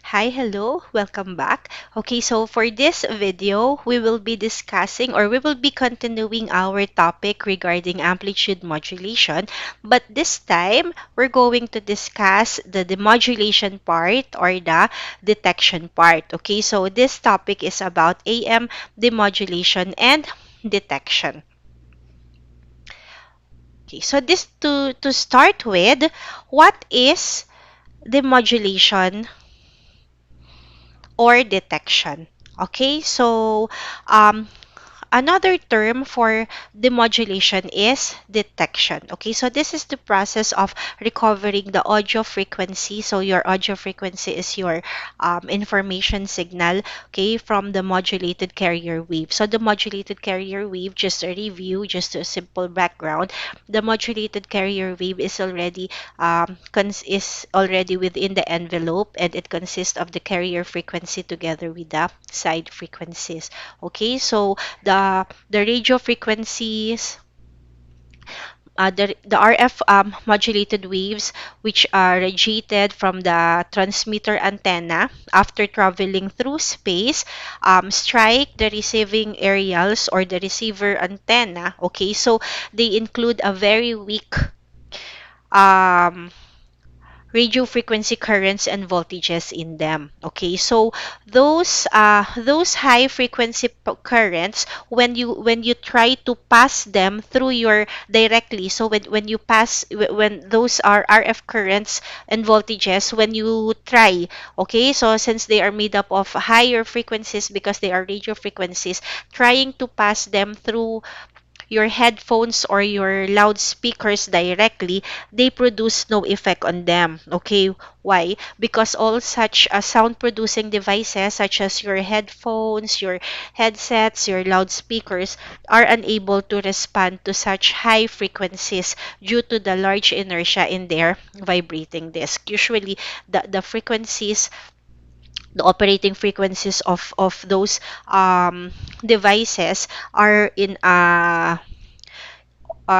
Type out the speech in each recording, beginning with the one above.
Hi, hello, welcome back. Okay, so for this video, we will be discussing or we will be continuing our topic regarding amplitude modulation. But this time, we're going to discuss the demodulation part or the detection part. Okay, so this topic is about AM demodulation and detection. Okay, so this to start with, what is demodulation or detection? Okay, so um, another term for demodulation is detection. Okay, so this is the process of recovering the audio frequency. So your audio frequency is your information signal, okay, from the modulated carrier wave. So the modulated carrier wave, just a review, just a simple background, the modulated carrier wave is already within the envelope, and it consists of the carrier frequency together with the side frequencies. Okay, so the radio frequencies, the RF modulated waves, which are radiated from the transmitter antenna after traveling through space, strike the receiving areas or the receiver antenna. Okay, so they include a very weak um, radio frequency currents and voltages in them. Okay, so those high frequency currents, when you try to pass them through your directly, so when you pass when those are RF currents and voltages, when you try, okay, so since they are made up of higher frequencies because they are radio frequencies, trying to pass them through your headphones or your loudspeakers directly, they produce no effect on them. Okay, why? Because all such sound producing devices, such as your headphones, your headsets, your loudspeakers, are unable to respond to such high frequencies due to the large inertia in their vibrating disk. Usually, the frequencies, the operating frequencies of those devices are in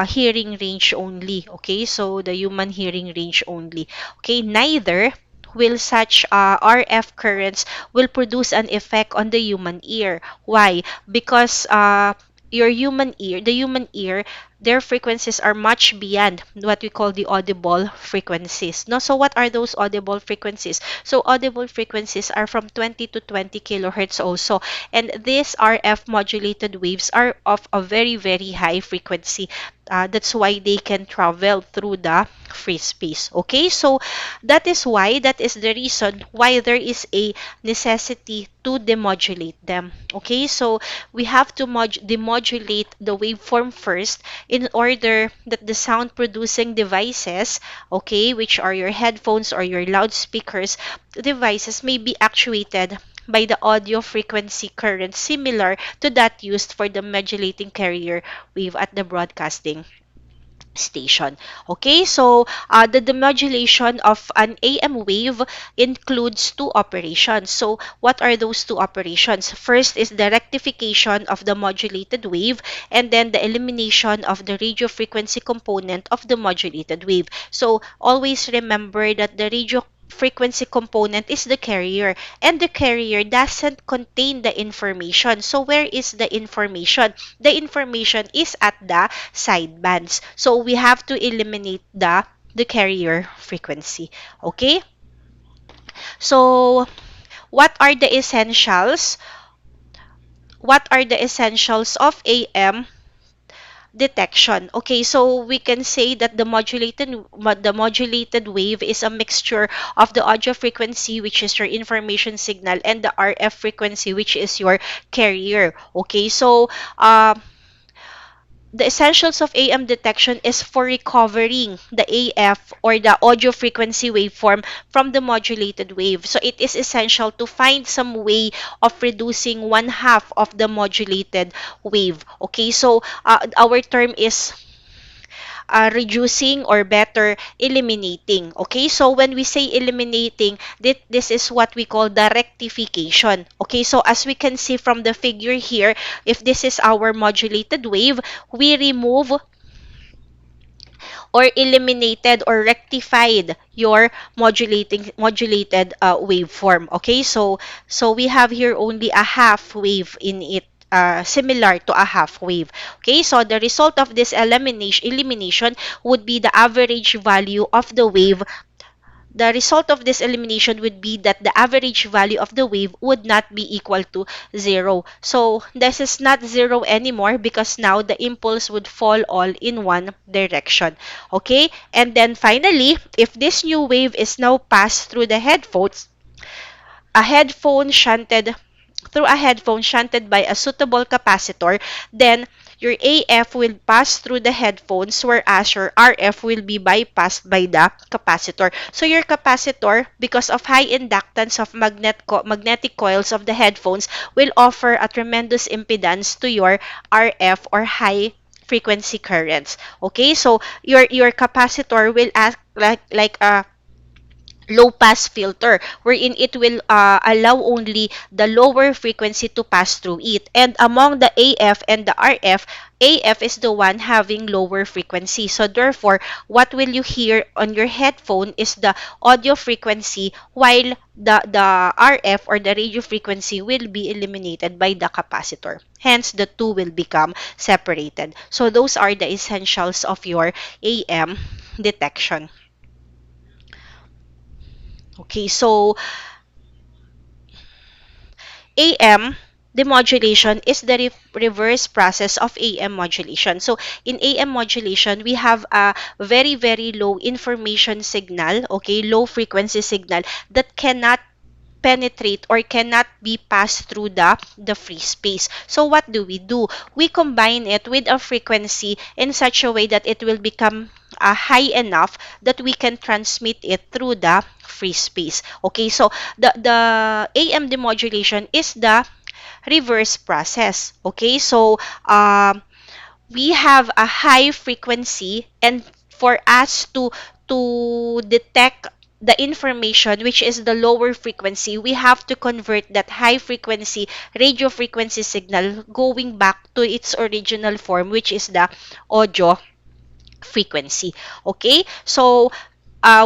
hearing range only. Okay, so the human hearing range only. Okay, neither will such RF currents will produce an effect on the human ear. Why? Because the human ear, their frequencies are much beyond what we call the audible frequencies. No, so what are those audible frequencies? So audible frequencies are from 20 to 20 kilohertz also, and these RF modulated waves are of a very very high frequency. That's why they can travel through the free space. Okay, so that is the reason why there is a necessity to demodulate them. Okay, so we have to demodulate the waveform first in order that the sound producing devices, okay, which are your headphones or your loudspeakers devices, may be actuated by the audio frequency current similar to that used for the modulating carrier wave at the broadcasting station. Okay, so the demodulation of an AM wave includes two operations. So what are those two operations? First is the rectification of the modulated wave, and then the elimination of the radio frequency component of the modulated wave. So always remember that the radio frequency component is the carrier, and the carrier doesn't contain the information. So where is the information? The information is at the sidebands. So we have to eliminate the carrier frequency. Okay? So what are the essentials? What are the essentials of AM detection? Okay, so we can say that the modulated wave is a mixture of the audio frequency, which is your information signal, and the RF frequency, which is your carrier. Okay, so the essentials of AM detection is for recovering the AF or the audio frequency waveform from the modulated wave. So it is essential to find some way of reducing one half of the modulated wave. Okay, so our term is reducing, or better, eliminating. Okay, so when we say eliminating, this is what we call the rectification. Okay, so as we can see from the figure here, if this is our modulated wave, we remove or eliminated or rectified your modulated waveform. Okay, so we have here only a half wave in it, similar to a half wave. Okay, so the result of this elimination would be the average value of the wave. The result of this elimination would be that the average value of the wave would not be equal to zero. So this is not zero anymore because now the impulse would fall all in one direction. Okay? And then finally, if this new wave is now passed through the headphones, a headphone shunted through a headphone shunted by a suitable capacitor, then your AF will pass through the headphones, whereas your RF will be bypassed by the capacitor. So your capacitor, because of high inductance of magnetic coils of the headphones, will offer a tremendous impedance to your RF or high frequency currents. Okay, so your capacitor will act like a low pass filter wherein it will allow only the lower frequency to pass through it, and among the AF and the RF, AF is the one having lower frequency, so therefore what will you hear on your headphone is the audio frequency, while the RF or the radio frequency will be eliminated by the capacitor, hence the two will become separated. So those are the essentials of your AM detection. Okay, so AM demodulation is the reverse process of AM modulation. So in AM modulation, we have a very, very low information signal, okay, low frequency signal that cannot penetrate or cannot be passed through the free space. So what do? We combine it with a frequency in such a way that it will become high enough that we can transmit it through the free space. Okay, so the AM demodulation is the reverse process. Okay, so we have a high frequency, and for us to detect the information which is the lower frequency, we have to convert that high frequency radio frequency signal going back to its original form, which is the audio frequency. Okay, so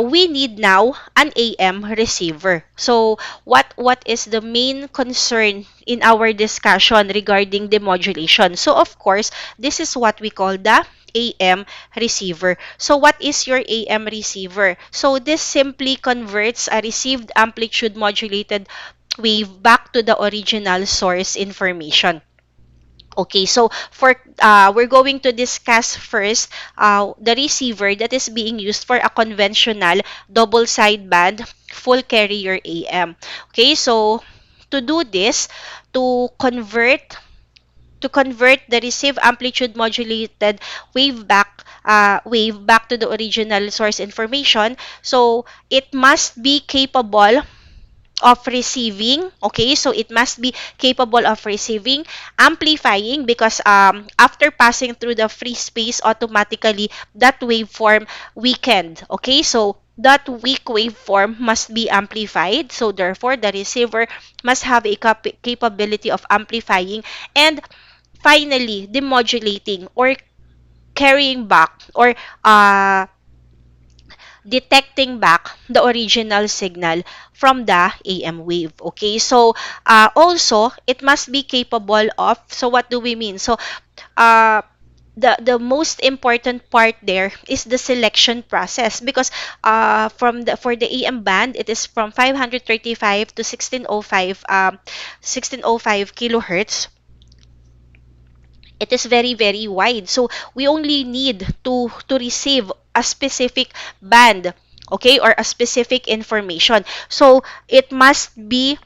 we need now an AM receiver. So what is the main concern in our discussion regarding demodulation? So of course, this is what we call the AM receiver. So what is your AM receiver? So this simply converts a received amplitude modulated wave back to the original source information. Okay, so for we're going to discuss first the receiver that is being used for a conventional double sideband full carrier AM. Okay, so to do this, to convert to convert the received amplitude modulated wave back to the original source information, so it must be capable of receiving. Okay, so it must be capable of receiving, amplifying, because after passing through the free space, automatically that waveform weakened. Okay, so that weak waveform must be amplified, so therefore the receiver must have a capability of amplifying, and finally demodulating or carrying back or detecting back the original signal from the AM wave. Okay, so also it must be capable of, so what do we mean? So uh, the most important part there is the selection process, because from the for the AM band, it is from 535 to 1605 kilohertz. It is very, very wide, so we only need to receive a specific band, okay, or a specific information. So it must be,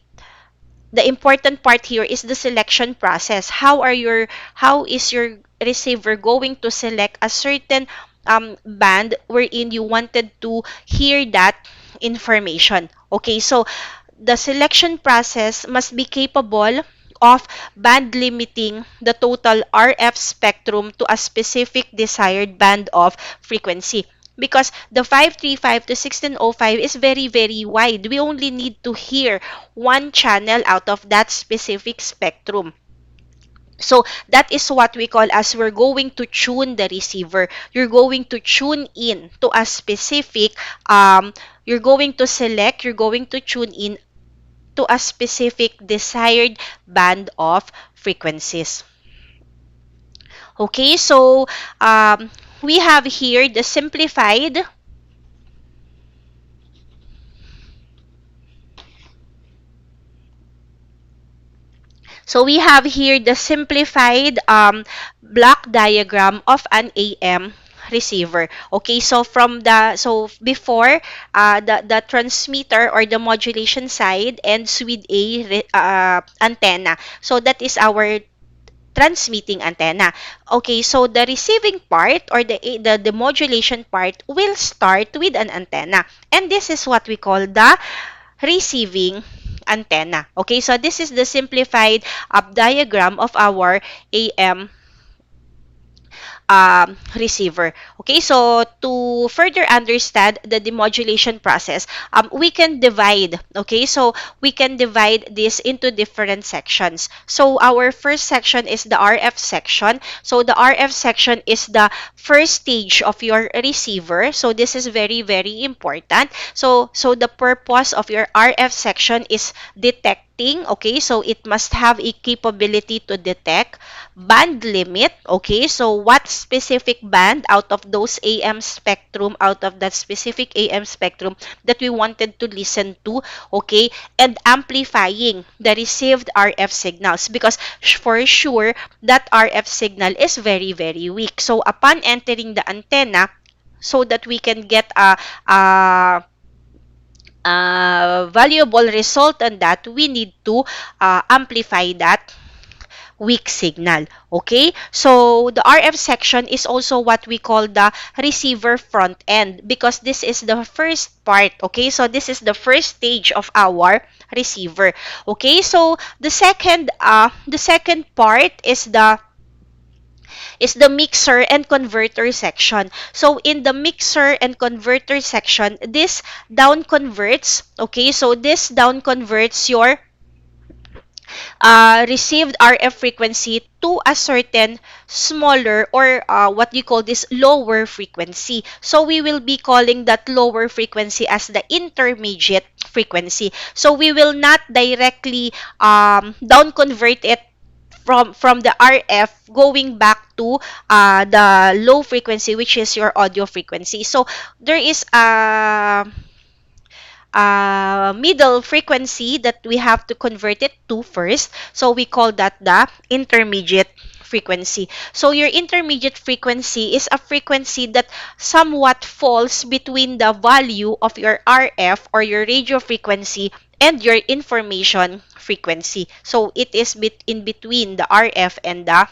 the important part here is the selection process. How is your receiver going to select a certain band wherein you wanted to hear that information? Okay, so the selection process must be capable of band limiting the total RF spectrum to a specific desired band of frequency. Because the 535 to 1605 is very, very wide. We only need to hear one channel out of that specific spectrum. So that is what we call as we're going to tune the receiver. You're going to tune in to a specific, you're going to select, you're going to tune in to a specific desired band of frequencies. Okay, so we have here the simplified. So we have here the simplified block diagram of an AM receiver. Okay, so before the transmitter or the modulation side ends with a antenna. So that is our transmitting antenna. Okay, so the receiving part or the modulation part will start with an antenna. And this is what we call the receiving antenna. Okay, so this is the simplified diagram of our AM receiver. Okay, so to further understand the demodulation process, we can divide. Okay, so we can divide this into different sections. So our first section is the RF section. So the RF section is the first stage of your receiver. So this is very, very important. So the purpose of your RF section is detecting. Okay, so it must have a capability to detect band limit. Okay, so what specific band out of those AM spectrum, out of that specific AM spectrum that we wanted to listen to, okay, and amplifying the received RF signals, because for sure that RF signal is very, very weak. So upon entering the antenna, so that we can get a valuable result on that, we need to amplify that weak signal. Okay? So the RF section is also what we call the receiver front end, because this is the first part. Okay? So this is the first stage of our receiver. Okay? So the second part is the mixer and converter section. So in the mixer and converter section, this down converts. Okay? So this down converts your received RF frequency to a certain smaller, or what you call this, lower frequency. So we will be calling that lower frequency as the intermediate frequency. So we will not directly down convert it from the RF going back to the low frequency, which is your audio frequency. So there is middle frequency that we have to convert it to first. So we call that the intermediate frequency. So your intermediate frequency is a frequency that somewhat falls between the value of your RF or your radio frequency and your information frequency. So it is in between the RF and the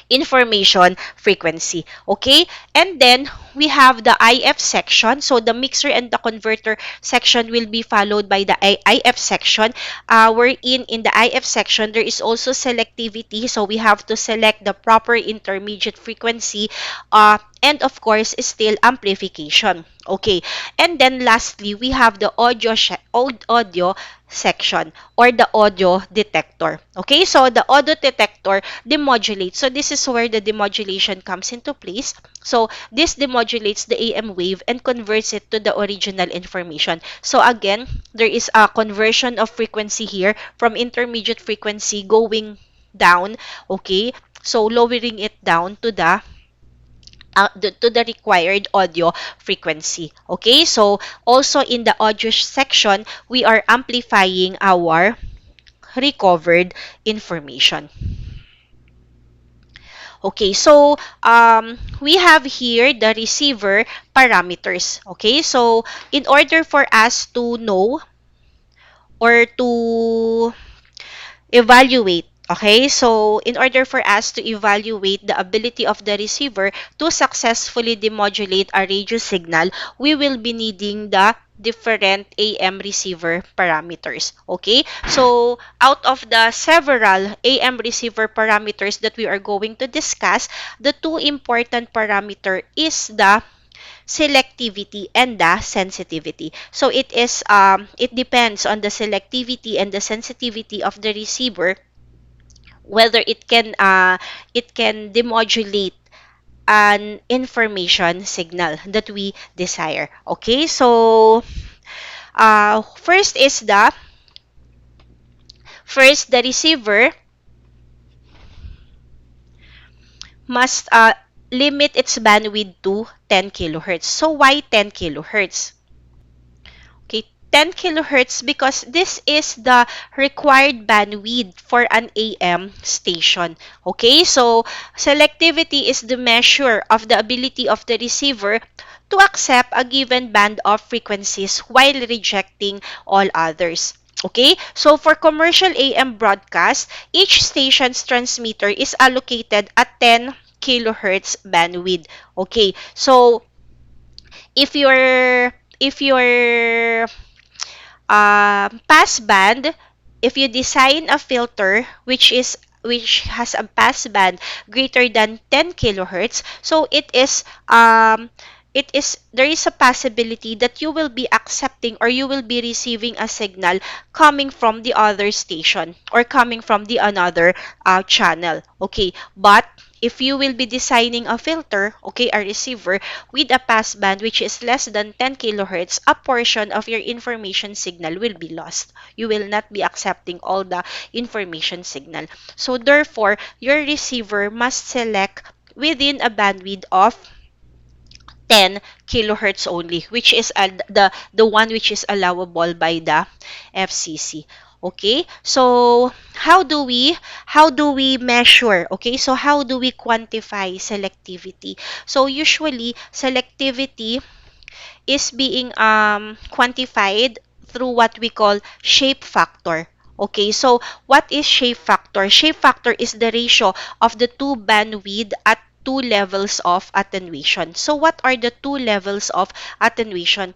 information frequency. Okay? And then we have the IF section. So the mixer and the converter section will be followed by the IF section. Wherein in the IF section, there is also selectivity. So we have to select the proper intermediate frequency. And of course, still amplification. Okay. And then lastly, we have the audio section or the audio detector. Okay, so the audio detector demodulates. So this is where the demodulation comes into place. So this demodulates the AM wave and converts it to the original information. So again, there is a conversion of frequency here from intermediate frequency going down. Okay, so lowering it down to the required audio frequency. Okay, so also in the audio section, we are amplifying our recovered information. Okay, so we have here the receiver parameters. Okay, so in order for us to know or to evaluate. Okay, so in order for us to evaluate the ability of the receiver to successfully demodulate a radio signal, we will be needing the different AM receiver parameters. Okay, so out of the several AM receiver parameters that we are going to discuss, the two important parameter is the selectivity and the sensitivity. So it depends on the selectivity and the sensitivity of the receiver whether it can demodulate an information signal that we desire. Okay, so first the receiver must limit its bandwidth to 10 kilohertz. So why 10 kilohertz? Okay, 10 kilohertz because this is the required bandwidth for an AM station. Okay, so selectivity is the measure of the ability of the receiver to accept a given band of frequencies while rejecting all others. Okay, so for commercial AM broadcast, each station's transmitter is allocated a 10 kilohertz bandwidth. Okay, so if your passband, if you design a filter which has a passband greater than 10 kilohertz, so it is there is a possibility that you will be accepting or you will be receiving a signal coming from the other station or coming from the another channel. Okay, but if you will be designing a filter, okay, a receiver with a passband which is less than 10 kilohertz, a portion of your information signal will be lost. You will not be accepting all the information signal. So therefore, your receiver must select within a bandwidth of 10 kilohertz only, which is the one which is allowable by the FCC. Okay, so how do we measure? Okay, so how do we quantify selectivity? So usually selectivity is being quantified through what we call shape factor. Okay, so what is shape factor? Shape factor is the ratio of the two bandwidth at two levels of attenuation. So what are the two levels of attenuation?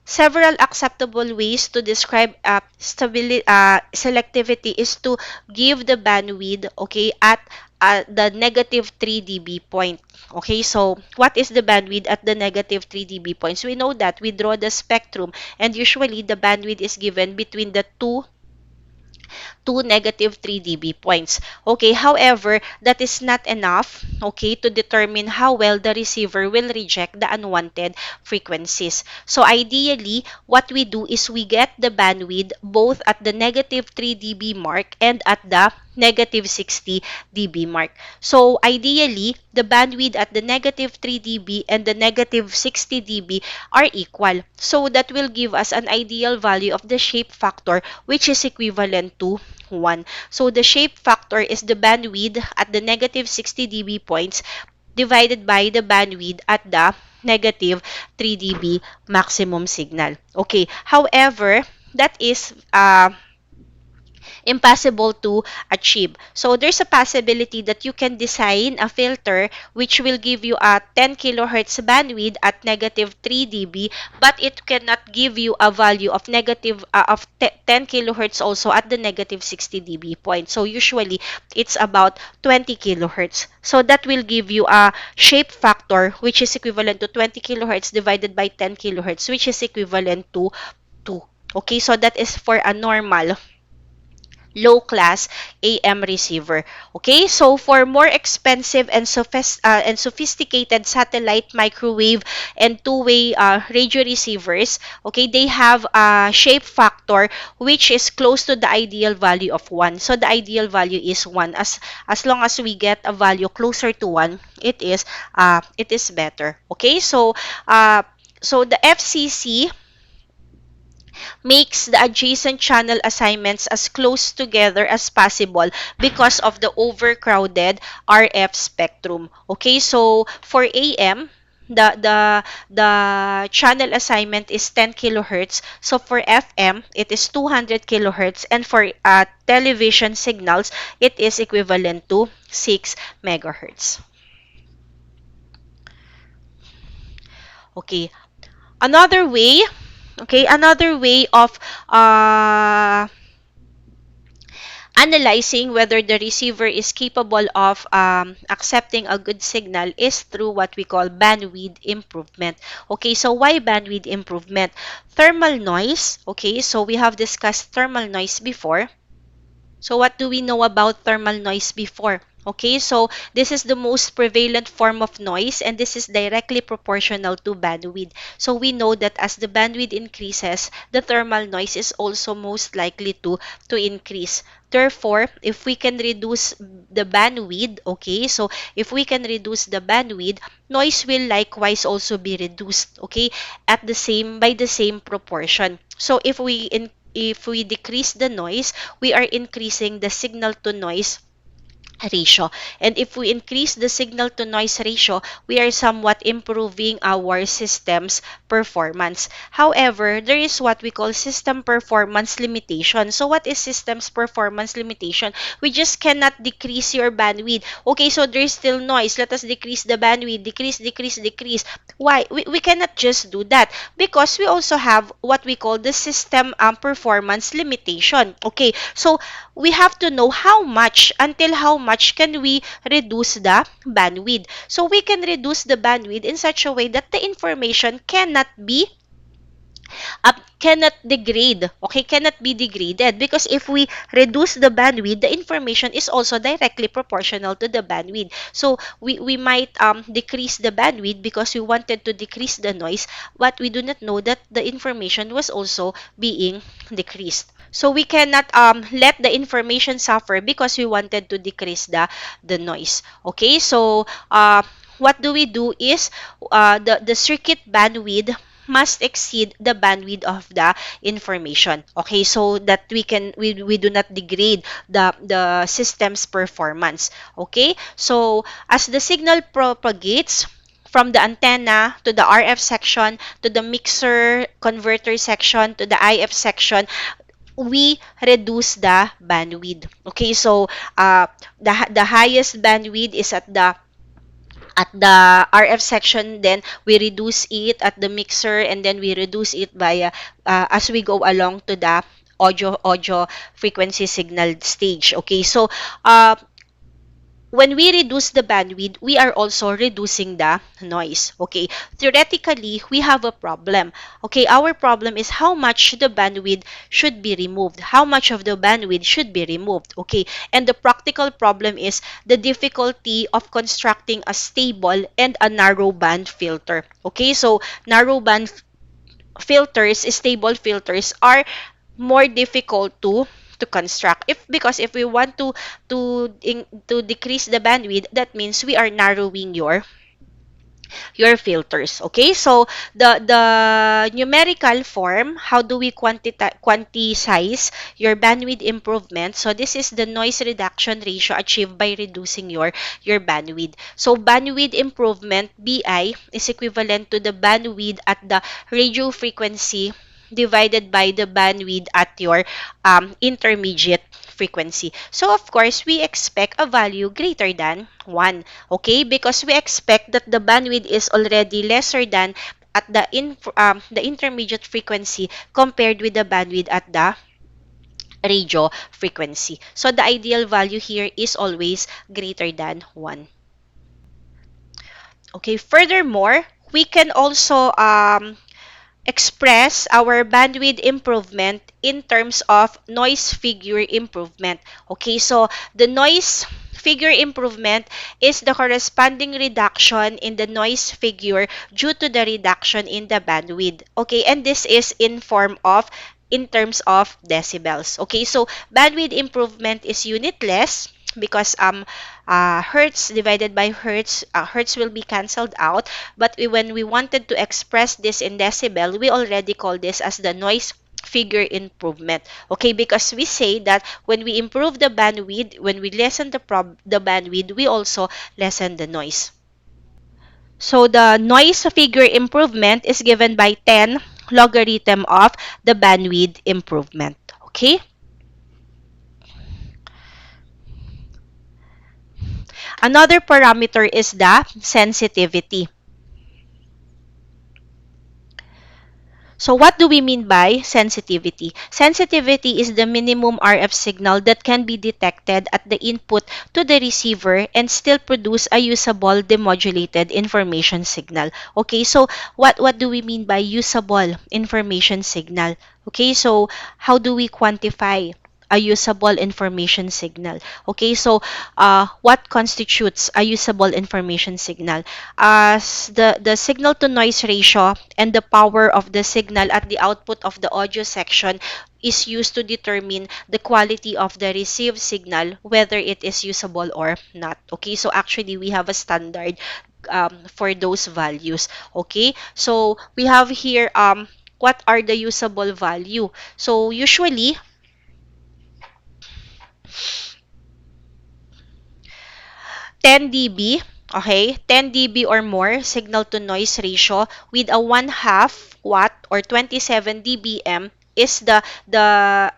Several acceptable ways to describe selectivity is to give the bandwidth, okay, at the negative 3 dB point. Okay, so what is the bandwidth at the negative 3 dB points? We know that we draw the spectrum, and usually the bandwidth is given between the two negative 3 dB points. Okay, however, that is not enough, okay, to determine how well the receiver will reject the unwanted frequencies. So ideally, what we do is we get the bandwidth both at the negative 3 dB mark and at the negative 60 dB mark. So ideally, the bandwidth at the negative 3 dB and the negative 60 dB are equal. So that will give us an ideal value of the shape factor, which is equivalent to 1. So the shape factor is the bandwidth at the negative 60 dB points divided by the bandwidth at the negative 3 dB maximum signal. Okay, however, that is impossible to achieve. So there's a possibility that you can design a filter which will give you a 10 kilohertz bandwidth at negative 3 dB, but it cannot give you a value of 10 kilohertz also at the negative 60 dB point. So usually it's about 20 kilohertz. So that will give you a shape factor which is equivalent to 20 kilohertz divided by 10 kilohertz, which is equivalent to 2. Okay, so that is for a normal low-class AM receiver. Okay, so for more expensive and sophisticated satellite, microwave, and two-way radio receivers, okay, they have a shape factor which is close to the ideal value of 1. So the ideal value is 1. As long as we get a value closer to 1, it is better. Okay, so the FCC makes the adjacent channel assignments as close together as possible because of the overcrowded RF spectrum. Okay, so for AM, the channel assignment is 10 kilohertz. So for FM, it is 200 kilohertz, and for television signals, it is equivalent to 6 megahertz. Okay, another way, another way of uh, analyzing whether the receiver is capable of accepting a good signal is through what we call bandwidth improvement. Okay, so why bandwidth improvement? Thermal noise. Okay, so we have discussed thermal noise before. So what do we know about thermal noise before? Okay, so this is the most prevalent form of noise, and this is directly proportional to bandwidth. So we know that as the bandwidth increases, the thermal noise is also most likely to increase. Therefore, if we can reduce the bandwidth, okay, so if we can reduce the bandwidth, noise will likewise also be reduced, okay, at the same by the same proportion. So if we decrease the noise, we are increasing the signal to noise ratio. And if we increase the signal to noise ratio, we are somewhat improving our system's performance. However, there is what we call system performance limitation. So what is system's performance limitation? We just cannot decrease your bandwidth. Okay, so there's still noise. Let us decrease the bandwidth. Decrease, decrease, decrease. Why? We cannot just do that because we also have what we call the system performance limitation. Okay, so we have to know how much, until how much can we reduce the bandwidth. So we can reduce the bandwidth in such a way that the information cannot degrade, okay, cannot be degraded, because if we reduce the bandwidth, the information is also directly proportional to the bandwidth. So we might decrease the bandwidth because we wanted to decrease the noise, but we do not know that the information was also being decreased. So we cannot let the information suffer because we wanted to decrease the noise. Okay, so what do we do is the circuit bandwidth must exceed the bandwidth of the information. Okay, so that we do not degrade the system's performance. Okay, so as the signal propagates from the antenna to the RF section to the mixer converter section to the IF section, we reduce the bandwidth. Okay, so the highest bandwidth is at the RF section, then we reduce it at the mixer, and then we reduce it via as we go along to the audio frequency signal stage. Okay, so when we reduce the bandwidth, we are also reducing the noise. Okay, theoretically, we have a problem. Okay, our problem is how much the bandwidth should be removed. How much of the bandwidth should be removed? Okay, and the practical problem is the difficulty of constructing a stable and a narrow band filter. Okay, so narrow band filters, stable filters are more difficult to construct, if because if we want to decrease the bandwidth, that means we are narrowing your filters. Okay, so the numerical form, how do we quantize your bandwidth improvement? So this is the noise reduction ratio achieved by reducing your bandwidth. So bandwidth improvement, BI, is equivalent to the bandwidth at the radio frequency divided by the bandwidth at your intermediate frequency. So, of course, we expect a value greater than 1. Okay? Because we expect that the bandwidth is already lesser than at the intermediate frequency compared with the bandwidth at the radio frequency. So, the ideal value here is always greater than 1. Okay, furthermore, we can also express our bandwidth improvement in terms of noise figure improvement. Okay, so the noise figure improvement is the corresponding reduction in the noise figure due to the reduction in the bandwidth. Okay, and this is in terms of decibels. Okay, so bandwidth improvement is unitless because hertz divided by hertz, hertz will be cancelled out. But when we wanted to express this in decibel, we already call this as the noise figure improvement. Okay, because we say that when we improve the bandwidth, when we lessen the bandwidth, we also lessen the noise. So the noise figure improvement is given by 10 logarithm of the bandwidth improvement. Okay? Another parameter is the sensitivity. So what do we mean by sensitivity? Sensitivity is the minimum RF signal that can be detected at the input to the receiver and still produce a usable demodulated information signal. Okay, so what do we mean by usable information signal? Okay, so how do we quantify a usable information signal. Okay, so what constitutes a usable information signal? As the signal to noise ratio and the power of the signal at the output of the audio section is used to determine the quality of the received signal, whether it is usable or not. Okay, so actually we have a standard for those values. Okay, so we have here what are the usable value. So usually 10 dB, okay, 10 dB or more signal to noise ratio with a 1/2 watt or 27 dBm is the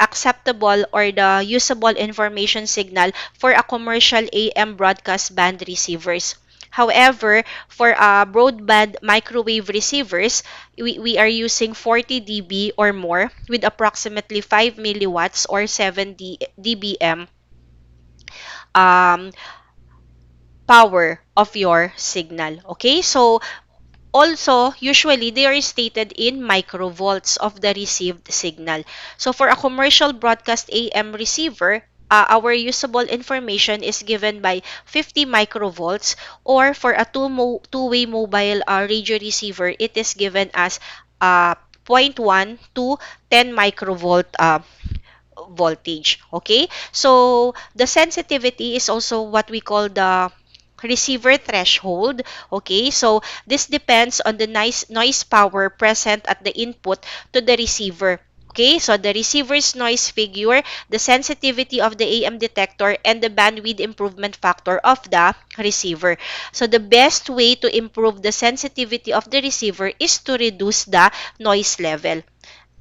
acceptable or the usable information signal for a commercial AM broadcast band receivers. However, for broadband microwave receivers, we are using 40 dB or more with approximately 5 milliwatts or 7 dBm um, power of your signal. Okay, so also, usually they are stated in microvolts of the received signal. So for a commercial broadcast AM receiver, our usable information is given by 50 microvolts, or for a two-way mobile radio receiver, it is given as zero point 0.1 to 10 microvolt voltage. Okay, so the sensitivity is also what we call the receiver threshold. Okay, so this depends on the noise power present at the input to the receiver. Okay, so the receiver's noise figure, the sensitivity of the AM detector, and the bandwidth improvement factor of the receiver. So the best way to improve the sensitivity of the receiver is to reduce the noise level.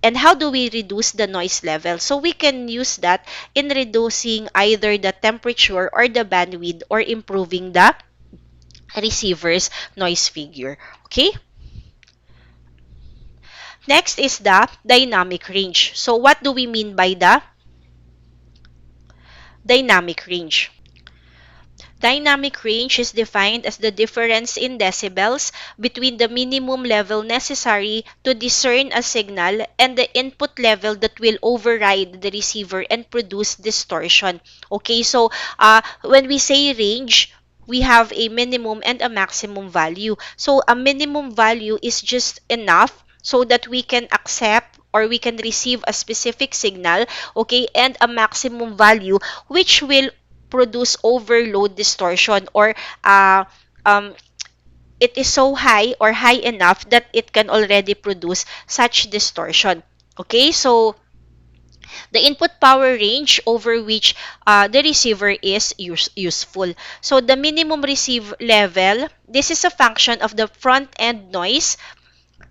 And how do we reduce the noise level? So we can use that in reducing either the temperature or the bandwidth or improving the receiver's noise figure. Okay? Next is the dynamic range. So what do we mean by the dynamic range? Dynamic range is defined as the difference in decibels between the minimum level necessary to discern a signal and the input level that will override the receiver and produce distortion. Okay, so when we say range, we have a minimum and a maximum value. So a minimum value is just enough so that we can accept or we can receive a specific signal, okay, and a maximum value which will produce overload distortion, or uh, um, it is so high or high enough that it can already produce such distortion. Okay, so the input power range over which the receiver is useful. So the minimum receive level, this is a function of the front end noise,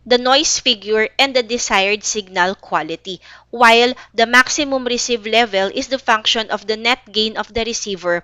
the noise figure, and the desired signal quality, while the maximum receive level is the function of the net gain of the receiver,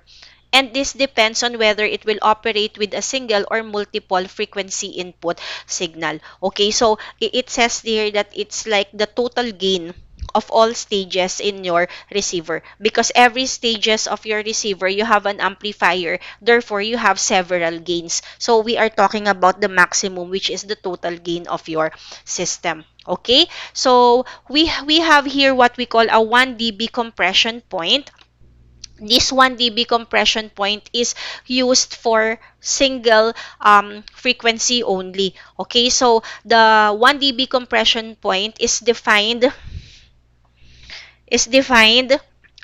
and this depends on whether it will operate with a single or multiple frequency input signal. Okay, so it says here that it's like the total gain of all stages in your receiver, because every stages of your receiver you have an amplifier, therefore you have several gains. So we are talking about the maximum, which is the total gain of your system. Okay, so we have here what we call a 1 dB compression point. This 1 dB compression point is used for single frequency only. Okay, so the 1 dB compression point is defined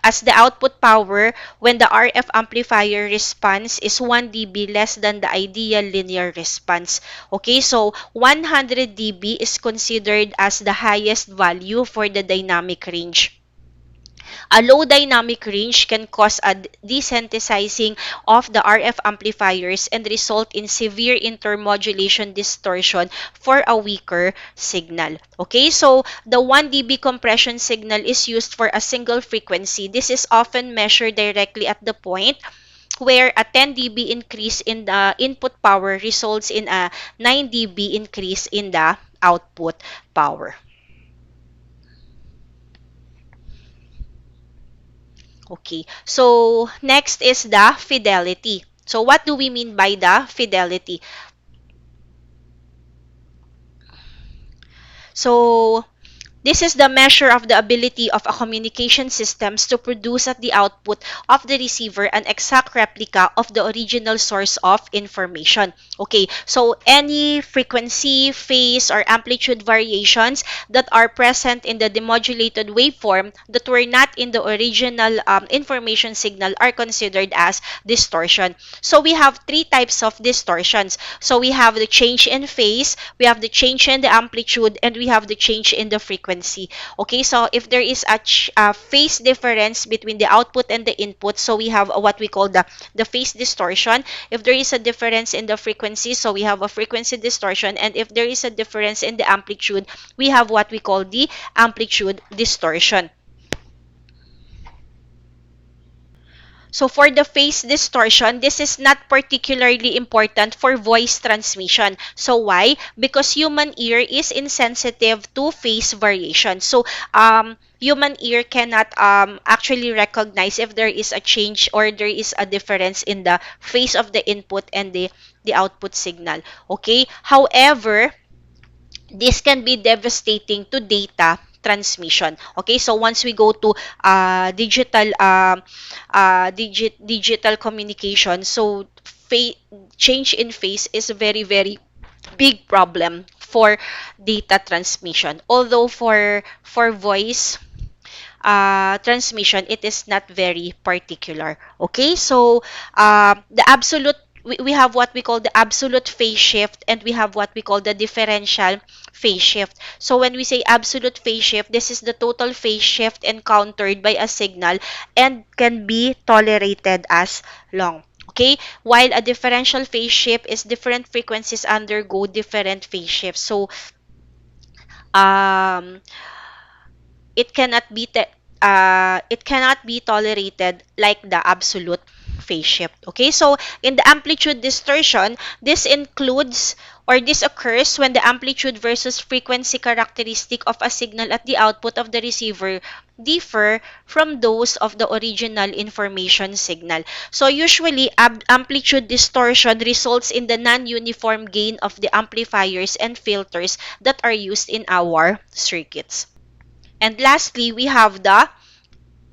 as the output power when the RF amplifier response is 1 dB less than the ideal linear response. Okay, so 100 dB is considered as the highest value for the dynamic range. A low dynamic range can cause a desensitizing of the RF amplifiers and result in severe intermodulation distortion for a weaker signal. Okay, so the 1 dB compression signal is used for a single frequency. This is often measured directly at the point where a 10 dB increase in the input power results in a 9 dB increase in the output power. Okay, so next is the fidelity. So what do we mean by the fidelity? So This is the measure of the ability of a communication systems to produce at the output of the receiver an exact replica of the original source of information. Okay, so any frequency, phase, or amplitude variations that are present in the demodulated waveform that were not in the original information signal are considered as distortion. So we have three types of distortions. So we have the change in phase, we have the change in the amplitude, and we have the change in the frequency. Okay, so if there is a phase difference between the output and the input, so we have what we call the phase distortion. If there is a difference in the frequency, so we have a frequency distortion. And if there is a difference in the amplitude, we have what we call the amplitude distortion. So for the phase distortion, this is not particularly important for voice transmission. So why? Because human ear is insensitive to phase variation. So human ear cannot actually recognize if there is a change or there is a difference in the phase of the input and the output signal. Okay? However, this can be devastating to data transmission. Okay, so once we go to digital communication, so change in phase is a very very big problem for data transmission. Although for voice transmission, it is not very particular. Okay, so the absolute we have what we call the absolute phase shift, and we have what we call the differential phase shift. So when we say absolute phase shift, this is the total phase shift encountered by a signal and can be tolerated as long. Okay, while a differential phase shift is different frequencies undergo different phase shifts. So um it cannot be tolerated like the absolute phase shift. Okay, so in the amplitude distortion, this includes or this occurs when the amplitude versus frequency characteristic of a signal at the output of the receiver differ from those of the original information signal. So usually amplitude distortion results in the non-uniform gain of the amplifiers and filters that are used in our circuits. And lastly, we have the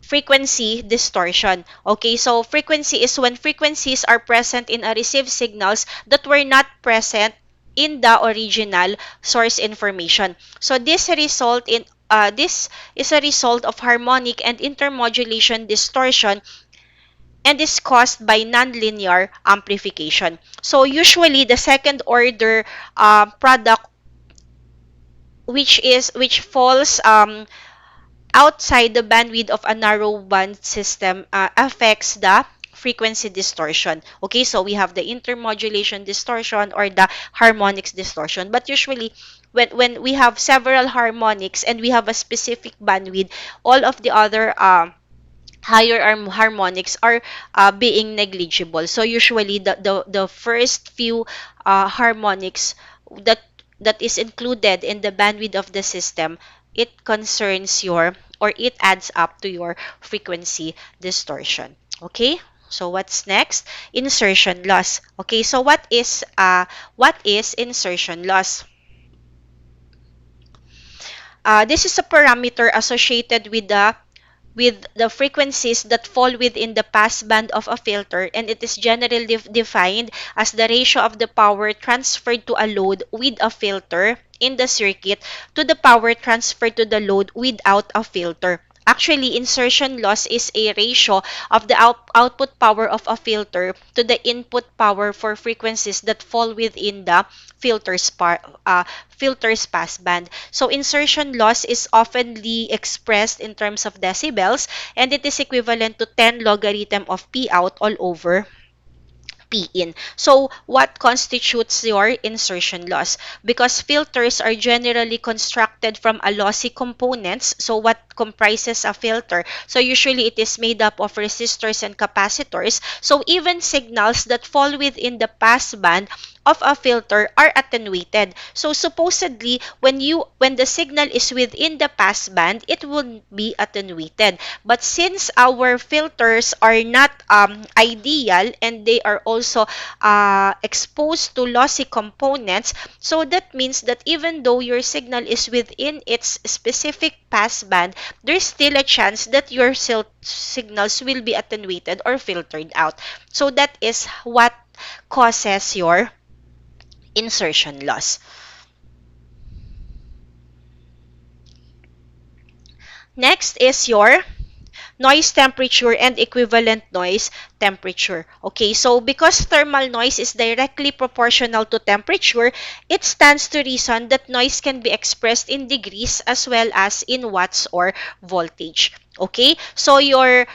frequency distortion. Okay, so frequency is when frequencies are present in a received signals that were not present in the original source information. So this is a result of harmonic and intermodulation distortion and is caused by nonlinear amplification. So usually the second order product which falls outside the bandwidth of a narrow band system affects the frequency distortion. Okay, so we have the intermodulation distortion or the harmonics distortion. But usually, when we have several harmonics and we have a specific bandwidth, all of the other higher harmonics are being negligible. So usually the first few harmonics that that is included in the bandwidth of the system, it concerns your or it adds up to your frequency distortion. Okay? So what's next? Insertion loss. Okay, so what is insertion loss? This is a parameter associated with the frequencies that fall within the passband of a filter, and it is generally defined as the ratio of the power transferred to a load with a filter in the circuit to the power transferred to the load without a filter. Actually, insertion loss is a ratio of the output power of a filter to the input power for frequencies that fall within the filter's passband. So insertion loss is oftenly expressed in terms of decibels, and it is equivalent to 10 logarithm of P out all over P in. So, what constitutes your insertion loss? Because filters are generally constructed from a lossy components. So, what comprises a filter? So, usually it is made up of resistors and capacitors. So, even signals that fall within the passband of a filter are attenuated. So supposedly when the signal is within the passband, it will be attenuated. But since our filters are not ideal and they are also also exposed to lossy components. So that means that even though your signal is within its specific passband, there's still a chance that your signals will be attenuated or filtered out. So that is what causes your insertion loss. Next is your noise temperature and equivalent noise temperature. Okay, so because thermal noise is directly proportional to temperature, it stands to reason that noise can be expressed in degrees as well as in watts or voltage. Okay, so your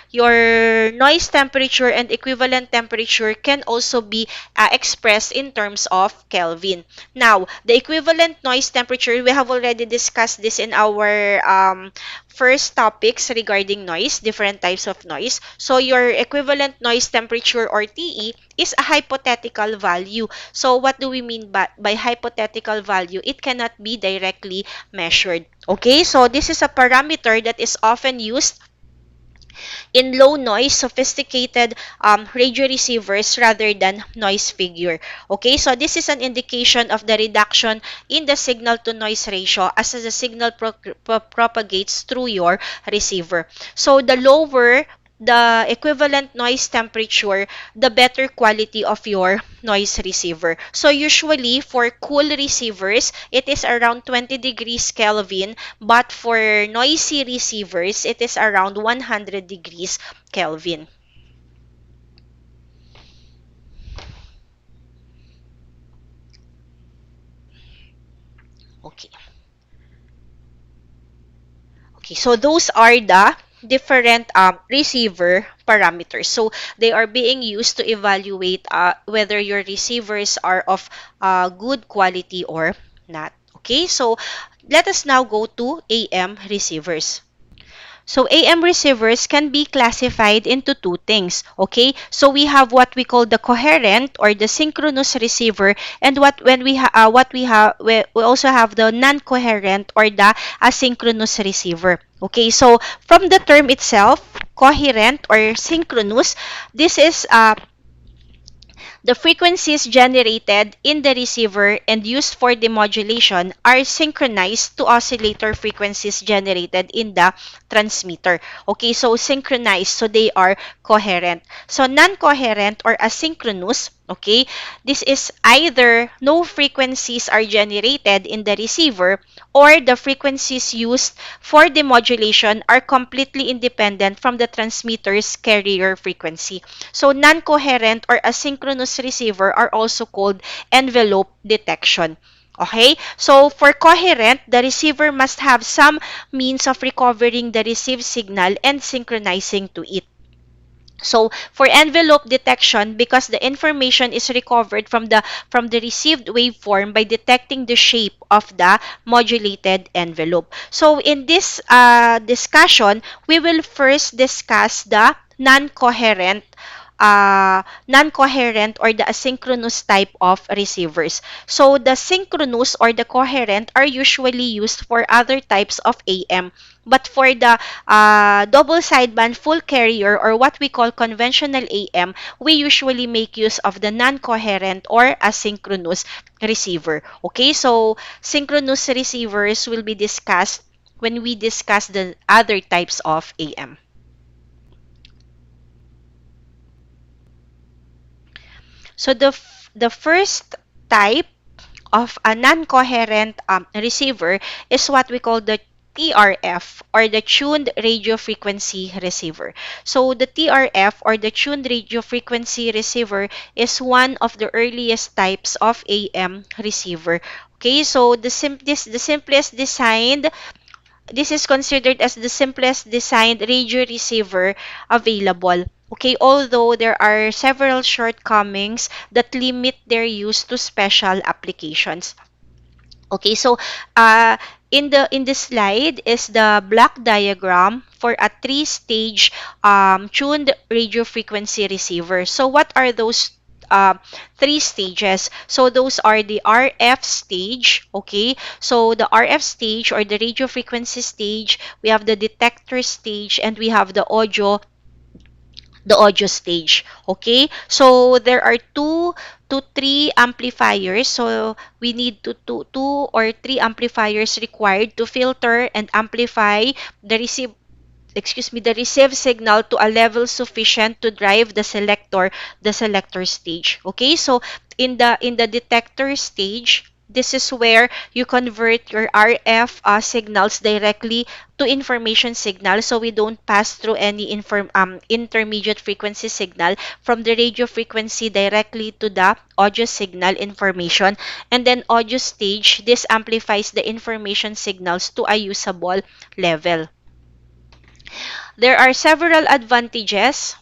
noise temperature and equivalent temperature can also be expressed in terms of Kelvin. Now, the equivalent noise temperature, we have already discussed this in our first topics regarding noise, different types of noise. So your equivalent noise temperature or TE is a hypothetical value. So what do we mean by hypothetical value? It cannot be directly measured. Okay, so this is a parameter that is often used in low noise, sophisticated radio receivers rather than noise figure. Okay, so this is an indication of the reduction in the signal to noise ratio as the signal propagates through your receiver. So the lower the equivalent noise temperature, the better quality of your noise receiver. So usually for cool receivers, it is around 20 degrees Kelvin, but for noisy receivers, it is around 100 degrees Kelvin. Okay. Okay, so those are the different receiver parameters. So they are being used to evaluate whether your receivers are of good quality or not. Okay, so let us now go to AM receivers. So AM receivers can be classified into two things, okay? So we have what we call the coherent or the synchronous receiver, and we also have the non-coherent or the asynchronous receiver. Okay, so from the term itself, coherent or synchronous, this is the frequencies generated in the receiver and used for demodulation are synchronized to oscillator frequencies generated in the transmitter. Okay, so synchronized, so they are coherent. So non-coherent or asynchronous, okay, this is either no frequencies are generated in the receiver or the frequencies used for demodulation are completely independent from the transmitter's carrier frequency. So non-coherent or asynchronous receiver are also called envelope detection. Okay? So for coherent, the receiver must have some means of recovering the received signal and synchronizing to it. So for envelope detection, because the information is recovered from the received waveform by detecting the shape of the modulated envelope. So in this discussion, we will first discuss the non-coherent or the asynchronous type of receivers. So the synchronous or the coherent are usually used for other types of AM. But for the double sideband full carrier or what we call conventional AM, we usually make use of the non-coherent or asynchronous receiver. Okay, so synchronous receivers will be discussed when we discuss the other types of AM. So the first type of a non-coherent receiver is what we call the TRF or the tuned radio frequency receiver. So the TRF or the tuned radio frequency receiver is one of the earliest types of AM receiver. Okay, so the simplest designed, this is considered as the simplest designed radio receiver available. Okay, although there are several shortcomings that limit their use to special applications. Okay, so uh, in the slide is the block diagram for a three-stage tuned radio frequency receiver. So what are those three stages? So those are the RF stage, okay? So the RF stage or the radio frequency stage, we have the detector stage, and we have the audio the audio stage. Okay, so there are two to three amplifiers, so we need two or three amplifiers required to filter and amplify the the received signal to a level sufficient to drive the selector stage. Okay, so in the detector stage, this is where you convert your RF signals directly to information signal, so we don't pass through any intermediate frequency signal from the radio frequency directly to the audio signal information. And then audio stage, this amplifies the information signals to a usable level. There are several advantages.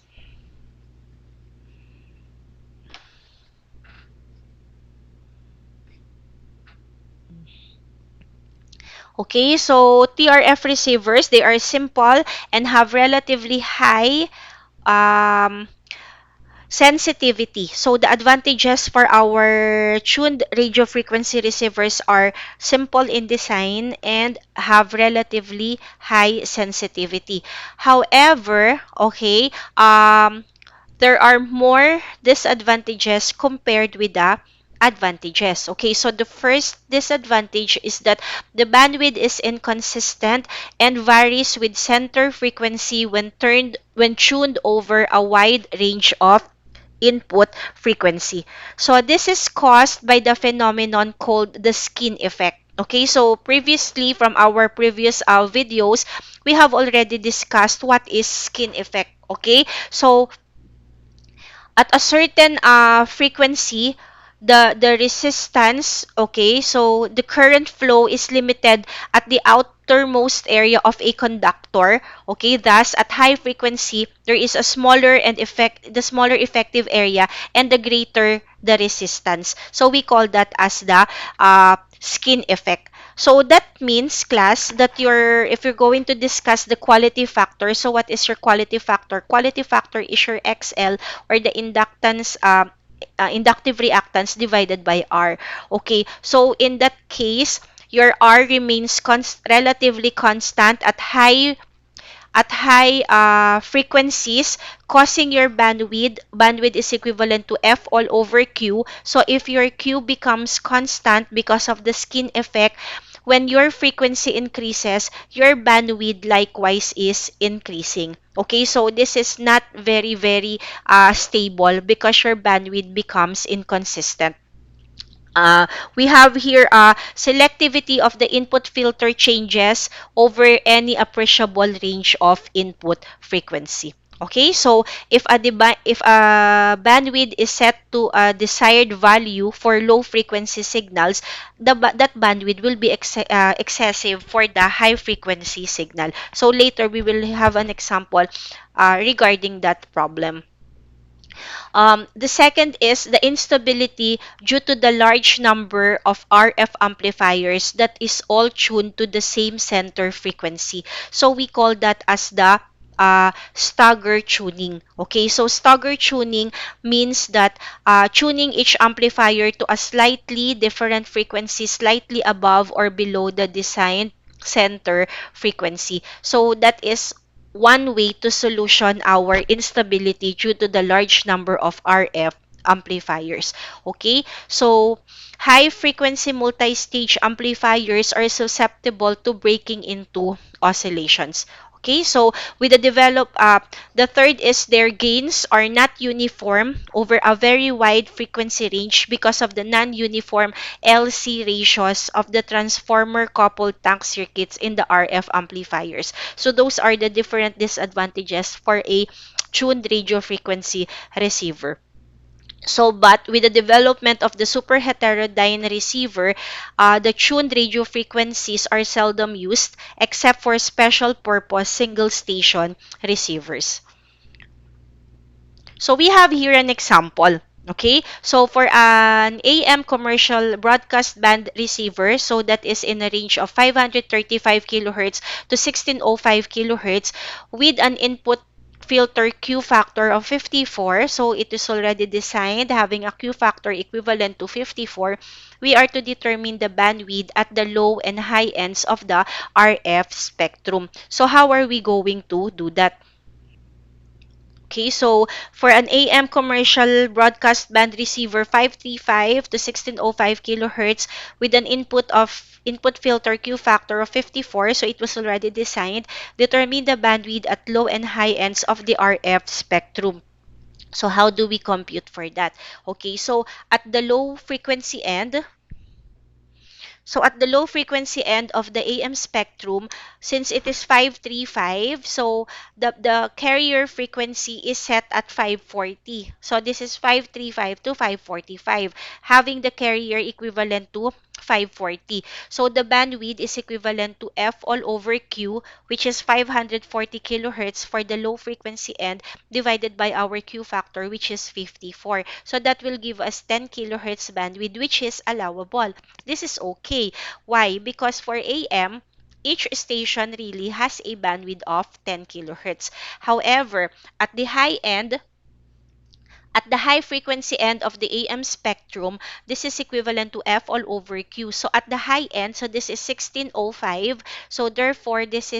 Okay, so TRF receivers, they are simple and have relatively high um, sensitivity. So the advantages for our tuned radio frequency receivers are simple in design and have relatively high sensitivity. However, okay, there are more disadvantages compared with the advantages. Okay, so the first disadvantage is that the bandwidth is inconsistent and varies with center frequency when tuned over a wide range of input frequency. So this is caused by the phenomenon called the skin effect. Okay, so previously from our previous videos, we have already discussed what is skin effect. Okay, so at a certain frequency, the resistance, okay, so the current flow is limited at the outermost area of a conductor. Okay, thus at high frequency there is a smaller and effect the smaller effective area and the greater the resistance, so we call that as the skin effect. So that means, class, that if you're going to discuss the quality factor, so what is your quality factor? Quality factor is your XL, or the inductive reactance divided by R. Okay, so in that case, your R remains relatively constant at high frequencies, causing your bandwidth is equivalent to F all over Q. So if your Q becomes constant because of the skin effect, when your frequency increases, your bandwidth likewise is increasing. Okay, so this is not very stable because your bandwidth becomes inconsistent. We have here selectivity of the input filter changes over any appreciable range of input frequency. Okay, so if a bandwidth is set to a desired value for low frequency signals, that bandwidth will be excessive for the high frequency signal. So later we will have an example regarding that problem. The second is the instability due to the large number of RF amplifiers that is all tuned to the same center frequency. So we call that as the stagger tuning. Okay, so stagger tuning means that tuning each amplifier to a slightly different frequency, slightly above or below the designed center frequency. So that is one way to solution our instability due to the large number of RF amplifiers. Okay, so high frequency multi-stage amplifiers are susceptible to breaking into oscillations. Okay, so with the third is their gains are not uniform over a very wide frequency range because of the non-uniform LC ratios of the transformer coupled tank circuits in the RF amplifiers. So those are the different disadvantages for a tuned radio frequency receiver. So, but with the development of the superheterodyne receiver, the tuned radio frequencies are seldom used except for special purpose single station receivers. So we have here an example. Okay, so for an AM commercial broadcast band receiver, so that is in a range of 535 kilohertz to 1605 kilohertz with an input filter Q factor of 54, so it is already designed having a Q factor equivalent to 54, we are to determine the bandwidth at the low and high ends of the RF spectrum. So how are we going to do that? Okay, so for an AM commercial broadcast band receiver 535 to 1605 kilohertz with an input filter Q factor of 54, so it was already designed, determine the bandwidth at low and high ends of the RF spectrum. So how do we compute for that? Okay, so at the low frequency end, so at the low frequency end of the AM spectrum, since it is 535, so the carrier frequency is set at 540. So this is 535 to 545, having the carrier equivalent to 540. So the bandwidth is equivalent to F all over Q, which is 540 kilohertz for the low frequency end, divided by our Q factor, which is 54. So that will give us 10 kilohertz bandwidth, which is allowable. This is okay. Why? Because for AM, each station really has a bandwidth of 10 kilohertz. However, at the high end, at the high frequency end of the AM spectrum, this is equivalent to F all over Q. So at the high end, so this is 1605. So therefore, this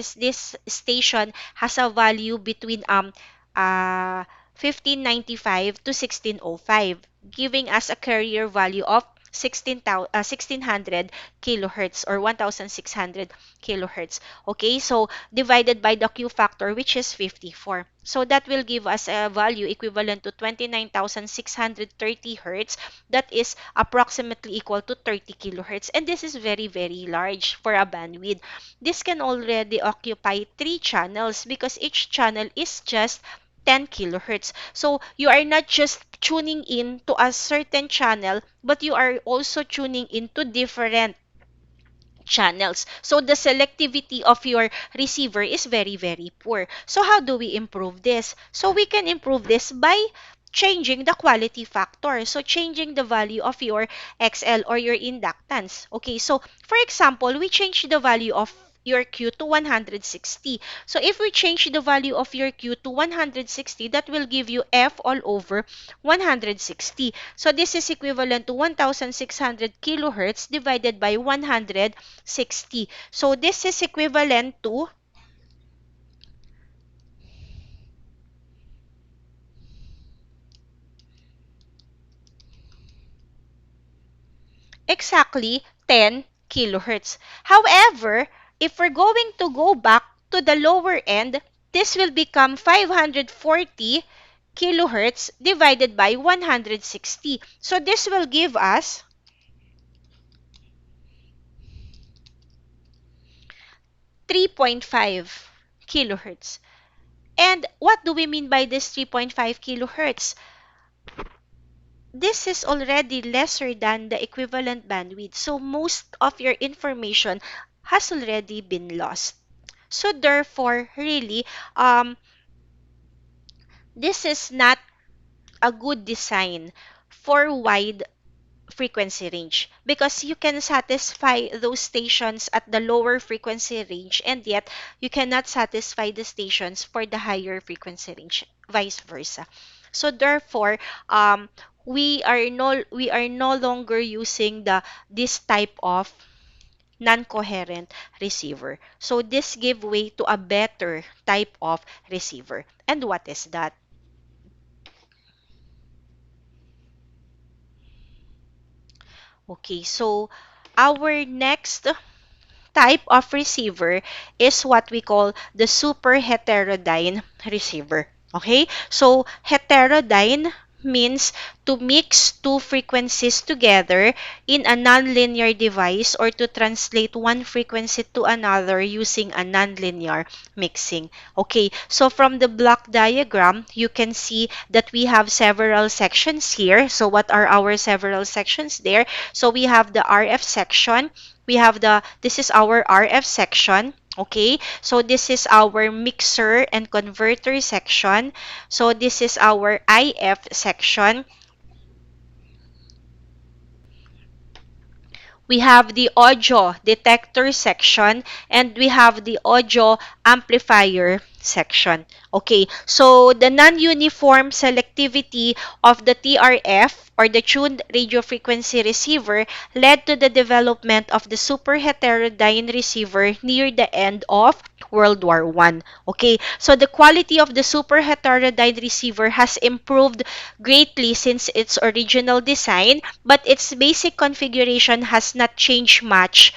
station has a value between 1595 to 1605, giving us a carrier value of 1600 kilohertz or 1600 kilohertz. Okay, so divided by the Q factor, which is 54. So that will give us a value equivalent to 29,630 hertz. That is approximately equal to 30 kilohertz. And this is very, very large for a bandwidth. This can already occupy 3 channels because each channel is just 10 kilohertz. So you are not just tuning in to a certain channel, but you are also tuning into different channels. So the selectivity of your receiver is very, very poor. So how do we improve this? So we can improve this by changing the quality factor. So changing the value of your XL or your inductance. Okay, so for example, we change the value of your Q to 160. So if we change the value of your Q to 160, that will give you F all over 160. So this is equivalent to 1600 kilohertz divided by 160. So this is equivalent to exactly 10 kilohertz. However, if we're going to go back to the lower end, this will become 540 kilohertz divided by 160. So this will give us 3.5 kilohertz. And what do we mean by this 3.5 kilohertz? This is already lesser than the equivalent bandwidth. So most of your information has already been lost. So therefore, really, this is not a good design for wide frequency range because you can satisfy those stations at the lower frequency range and yet you cannot satisfy the stations for the higher frequency range, vice versa. So therefore, we are no longer using the this type of non-coherent receiver. So this give way to a better type of receiver. And what is that? Okay, so our next type of receiver is what we call the superheterodyne receiver. Okay? So, heterodyne means to mix two frequencies together in a nonlinear device or to translate one frequency to another using a nonlinear mixing. Okay, so from the block diagram, you can see that we have several sections here. So what are our several sections there? So we have the RF section, we have this is our RF section. Okay, so this is our mixer and converter section. So this is our IF section. We have the audio detector section and we have the audio amplifier section. Okay, so the non-uniform selectivity of the TRF or the tuned radio frequency receiver led to the development of the superheterodyne receiver near the end of World War One. Okay, so the quality of the superheterodyne receiver has improved greatly since its original design, but its basic configuration has not changed much,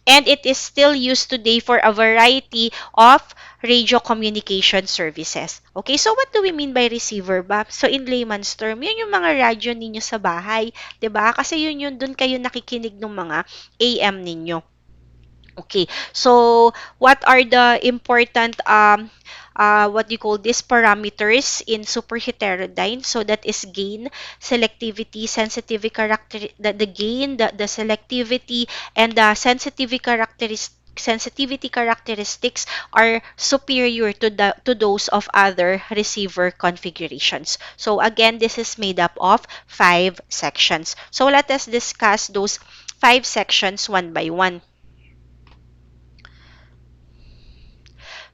and it is still used today for a variety of radio communication services. Okay, so what do we mean by receiver ba? So in layman's term, yun yung mga radyo ninyo sa bahay, 'di ba? Kasi yun doon kayo nakikinig ng mga AM ninyo. Okay, so what are the important what do you call this parameters in superheterodyne? So that is gain, selectivity, sensitivity character, the gain, the selectivity, and the sensitivity characteristics are superior to those of other receiver configurations. So again, this is made up of 5 sections. So let us discuss those 5 sections one by one.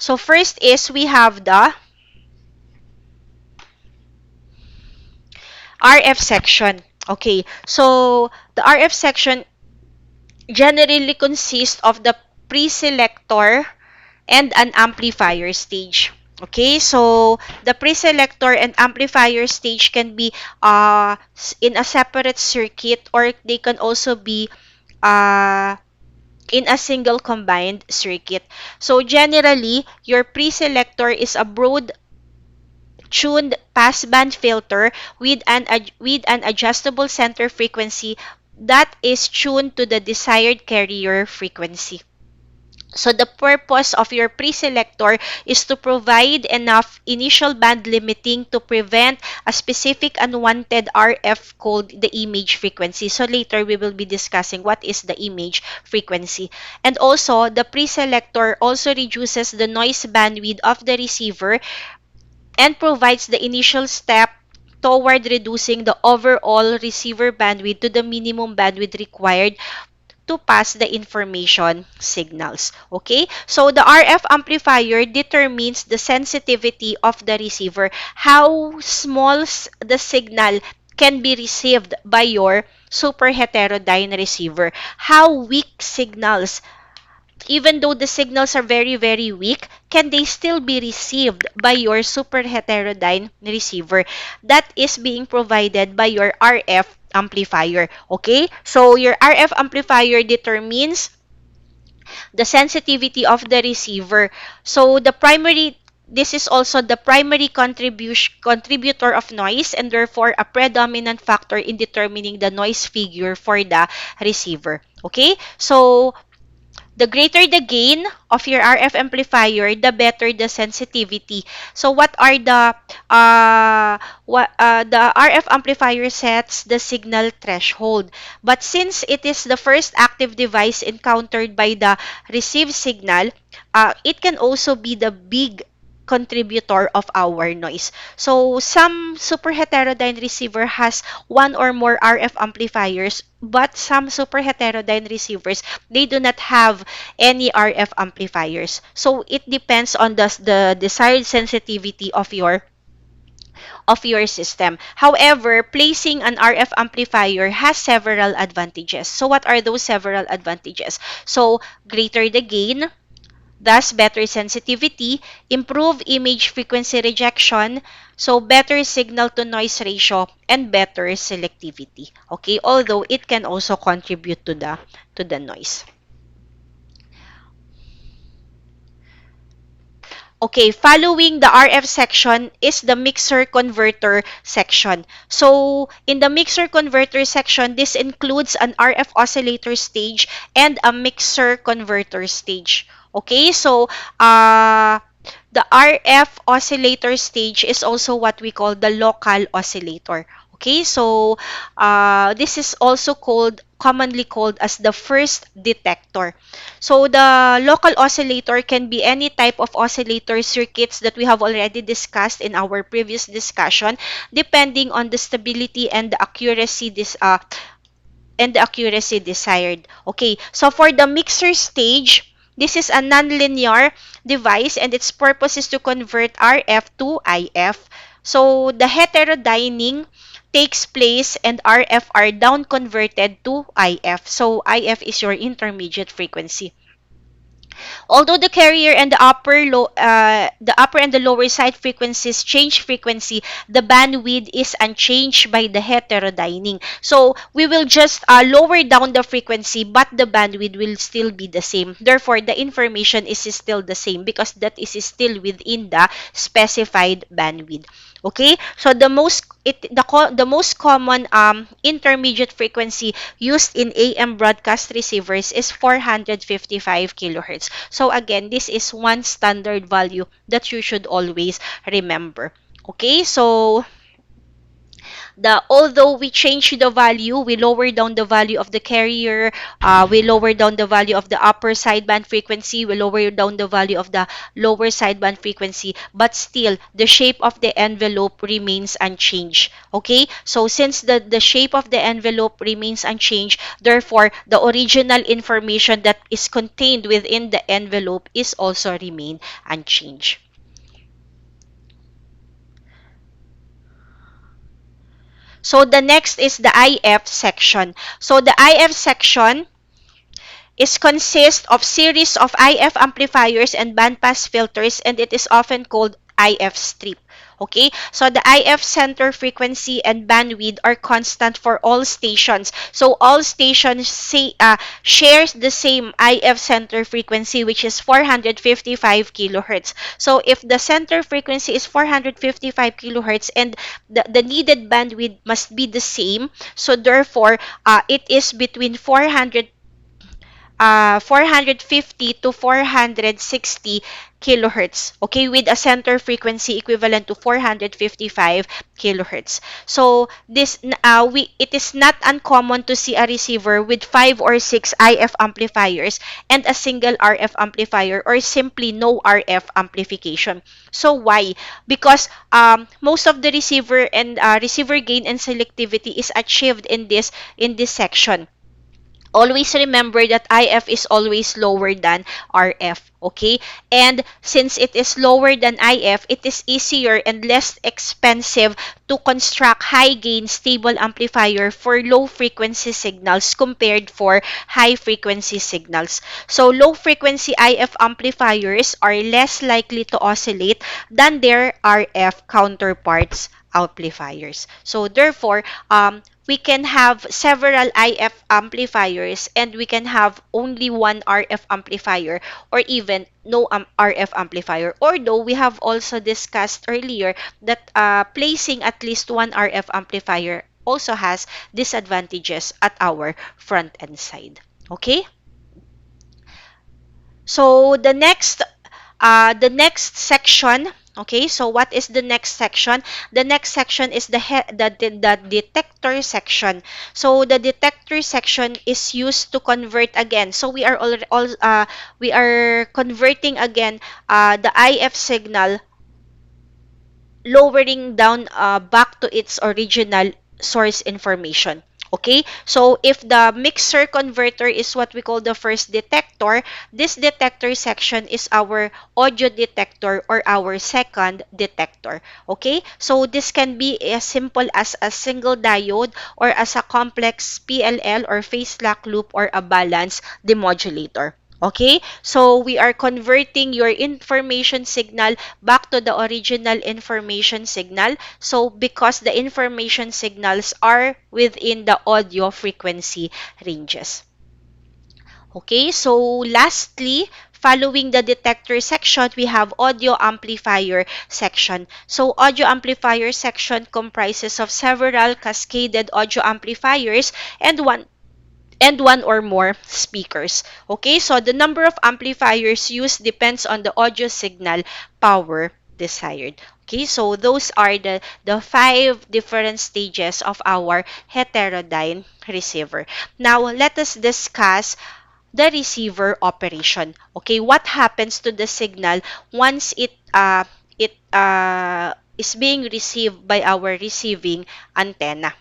So first is we have the RF section. Okay, so the RF section generally consists of the preselector and an amplifier stage. Okay, so the preselector and amplifier stage can be in a separate circuit, or they can also be uh, in a single combined circuit. So generally, your preselector is a broad tuned passband filter with an adjustable center frequency that is tuned to the desired carrier frequency. So the purpose of your preselector is to provide enough initial band limiting to prevent a specific unwanted RF called the image frequency. So later we will be discussing what is the image frequency. And also the preselector also reduces the noise bandwidth of the receiver and provides the initial step toward reducing the overall receiver bandwidth to the minimum bandwidth required to pass the information signals. Okay? So the RF amplifier determines the sensitivity of the receiver, how small the signal can be received by your super heterodyne receiver, how weak signals, even though the signals are very, very weak, can they still be received by your super heterodyne receiver that is being provided by your RF amplifier. Okay? So your RF amplifier determines the sensitivity of the receiver. So this is also the primary contributor of noise, and therefore a predominant factor in determining the noise figure for the receiver. Okay? So the greater the gain of your RF amplifier, the better the sensitivity. So what are the RF amplifier sets the signal threshold. But since it is the first active device encountered by the received signal, it can also be the big contributor of our noise. So some super heterodyne receiver has one or more RF amplifiers, but some super heterodyne receivers, they do not have any RF amplifiers. So it depends on the desired sensitivity of your system. However, placing an RF amplifier has several advantages. So what are those several advantages? So greater the gain, thus better sensitivity, improve image frequency rejection, so better signal to noise ratio, and better selectivity. Okay, although it can also contribute to the noise. Okay, following the RF section is the mixer converter section. So, in the mixer converter section, this includes an RF oscillator stage and a mixer converter stage. Okay, so the RF oscillator stage is also what we call the local oscillator. Okay, so this is also commonly called as the first detector. So the local oscillator can be any type of oscillator circuits that we have already discussed in our previous discussion, depending on the stability and the accuracy desired. Okay, so for the mixer stage, This is a nonlinear device and its purpose is to convert RF to IF. So the heterodyning takes place and RF are down converted to IF. So IF is your intermediate frequency. Although the upper and the lower side frequencies change frequency, the bandwidth is unchanged by the heterodyning. So we will just lower down the frequency, but the bandwidth will still be the same. Therefore, the information is still the same because that is still within the specified bandwidth. Okay, so the most common intermediate frequency used in AM broadcast receivers is 455 kilohertz. So again, this is one standard value that you should always remember. Okay, so the although we change the value, we lower down the value of the carrier, we lower down the value of the upper sideband frequency, we lower down the value of the lower sideband frequency, but still the shape of the envelope remains unchanged. Okay, so since the shape of the envelope remains unchanged, therefore the original information that is contained within the envelope is also remain unchanged. So the next is the IF section. So the IF section is consist of series of IF amplifiers and bandpass filters, and it is often called IF strip. Okay, so the IF center frequency and bandwidth are constant for all stations. So all stations shares the same IF center frequency, which is 455 kilohertz. So if the center frequency is 455 kilohertz and the needed bandwidth must be the same, so therefore it is between 450 to 460 kilohertz, okay, with a center frequency equivalent to 455 kilohertz. So it is not uncommon to see a receiver with 5 or 6 IF amplifiers and a single RF amplifier or simply no RF amplification. So why? Because most of the receiver and receiver gain and selectivity is achieved in this section. Always remember that IF is always lower than RF, okay? And since it is lower than IF, it is easier and less expensive to construct high gain stable amplifier for low frequency signals compared for high frequency signals. So low frequency IF amplifiers are less likely to oscillate than their RF counterparts amplifiers. So therefore, we can have several IF amplifiers and we can have only one RF amplifier or even no RF amplifier. Although we have also discussed earlier that placing at least one RF amplifier also has disadvantages at our front end side. Okay? So the next section, okay, so what is the next section? The next section is the detector section. So the detector section is used to convert again. So we are converting again the IF signal, lowering down back to its original source information. Okay, so if the mixer converter is what we call the first detector, this detector section is our audio detector or our second detector. Okay, so this can be as simple as a single diode or as a complex PLL or phase lock loop or a balance demodulator. Okay, so we are converting your information signal back to the original information signal. So because the information signals are within the audio frequency ranges. Okay, so lastly, following the detector section, we have audio amplifier section. So audio amplifier section comprises of several cascaded audio amplifiers and one or more speakers. Okay, so the number of amplifiers used depends on the audio signal power desired. Okay, so those are the five different stages of our heterodyne receiver. Now, let us discuss the receiver operation. Okay, what happens to the signal once it is being received by our receiving antenna?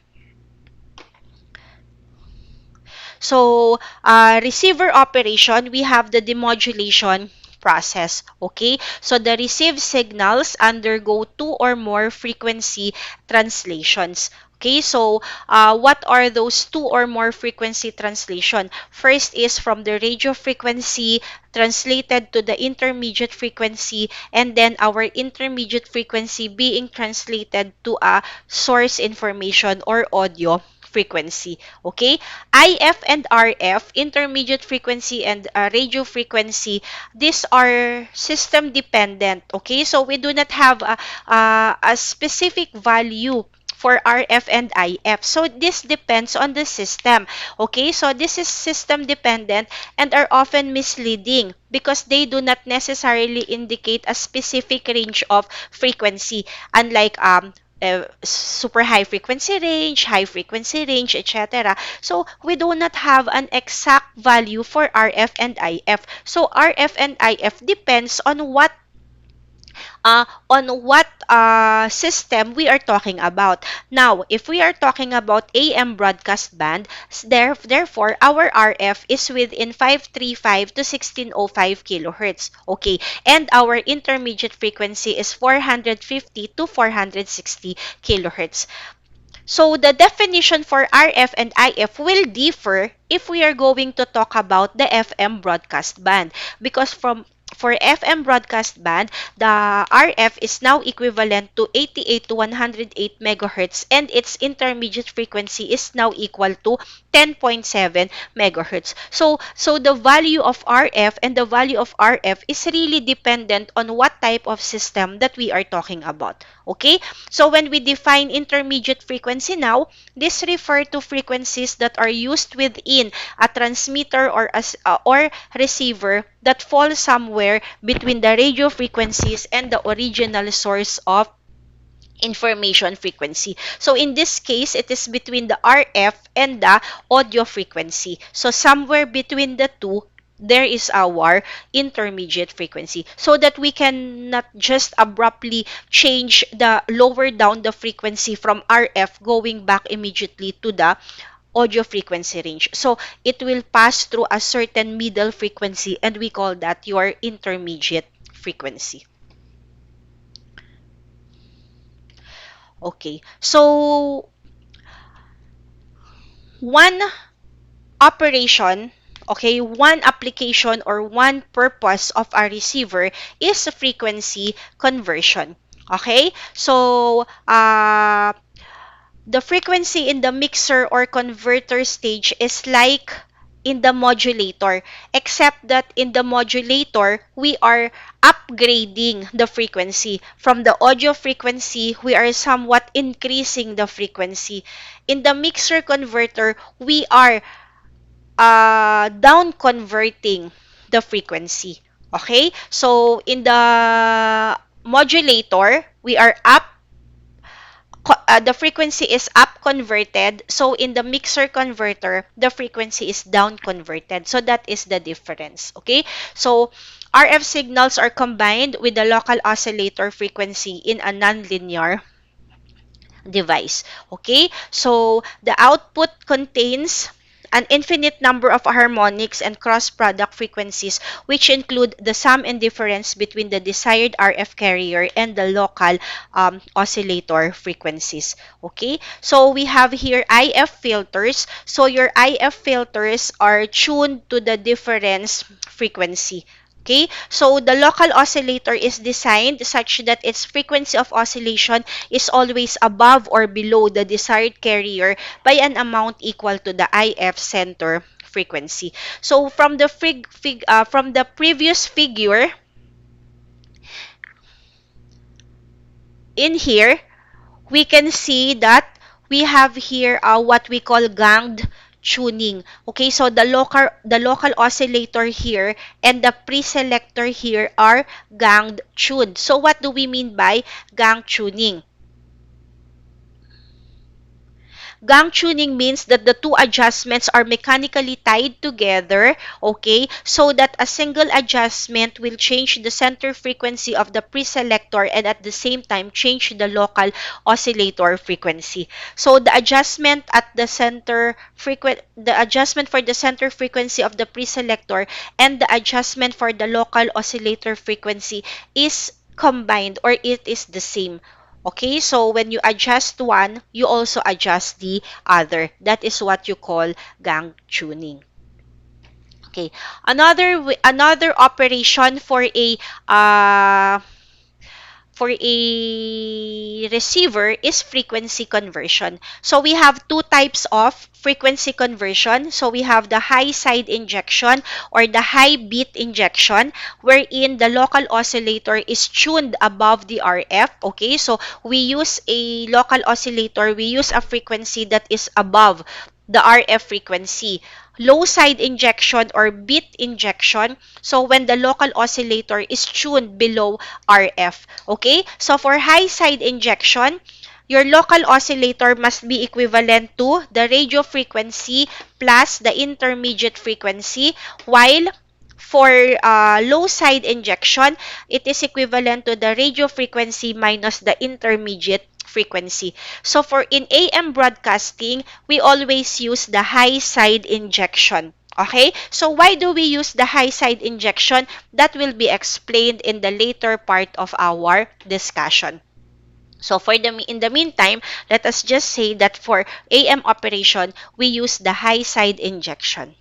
So, receiver operation, we have the demodulation process. Okay, so the received signals undergo two or more frequency translations. Okay, so what are those two or more frequency translation? First is from the radio frequency translated to the intermediate frequency, and then our intermediate frequency being translated to a source information or audio frequency. Okay, IF and RF, intermediate frequency and radio frequency, these are system dependent. Okay, so we do not have a specific value for RF and IF. So this depends on the system. Okay, so this is system dependent and are often misleading because they do not necessarily indicate a specific range of frequency, unlike super high frequency range, etc. So we do not have an exact value for RF and IF. So RF and IF depends on what system we are talking about. Now, if we are talking about AM broadcast band, therefore, our RF is within 535 to 1605 kilohertz. Okay, and our intermediate frequency is 450 to 460 kilohertz. So the definition for RF and IF will differ if we are going to talk about the FM broadcast band, because for FM broadcast band, the RF is now equivalent to 88 to 108 megahertz, and its intermediate frequency is now equal to 10.7 megahertz. So the value of RF and the value of RF is really dependent on what type of system that we are talking about. Okay? So when we define intermediate frequency now, this refer to frequencies that are used within a transmitter or receiver that fall somewhere between the radio frequencies and the original source of information frequency. So in this case, it is between the RF and the audio frequency. So somewhere between the two, there is our intermediate frequency, so that we cannot just abruptly change the lower down the frequency from RF going back immediately to the audio frequency range. So it will pass through a certain middle frequency, and we call that your intermediate frequency. Okay, so one operation, okay, one application or one purpose of a receiver is frequency conversion. Okay, so the frequency in the mixer or converter stage is like in the modulator, except that in the modulator, we are upgrading the frequency. From the audio frequency, we are somewhat increasing the frequency. In the mixer converter, we are down converting the frequency. Okay? So, in the modulator, we are the frequency is up converted. So in the mixer converter, the frequency is down converted. So that is the difference. Okay, so RF signals are combined with the local oscillator frequency in a nonlinear device. Okay, so the output contains an infinite number of harmonics and cross-product frequencies, which include the sum and difference between the desired RF carrier and the local oscillator frequencies. Okay, so we have here IF filters. So your IF filters are tuned to the difference frequency. Okay, so the local oscillator is designed such that its frequency of oscillation is always above or below the desired carrier by an amount equal to the IF center frequency. So from the previous figure in here, we can see that we have here what we call ganged tuning. Okay, so the local oscillator here and the pre-selector here are ganged tuned. So what do we mean by gang tuning? Gang tuning means that the two adjustments are mechanically tied together, okay, so that a single adjustment will change the center frequency of the preselector and at the same time change the local oscillator frequency. So the adjustment for the center frequency of the preselector and the adjustment for the local oscillator frequency is combined, or it is the same. Okay, so when you adjust one, you also adjust the other. That is what you call gang tuning. Okay, another operation uh, for a receiver is frequency conversion. So we have two types of frequency conversion. So we have the high side injection or the high beat injection, wherein the local oscillator is tuned above the RF. Okay, so we use a local oscillator, we use a frequency that is above the RF frequency. Low side injection or beat injection, so when the local oscillator is tuned below RF. Okay? So for high side injection, your local oscillator must be equivalent to the radio frequency plus the intermediate frequency, while for low side injection, it is equivalent to the radio frequency minus the intermediate frequency. So for in AM broadcasting, we always use the high side injection. Okay? So why do we use the high side injection? That will be explained in the later part of our discussion. So in the meantime, let us just say that for AM operation, we use the high side injection.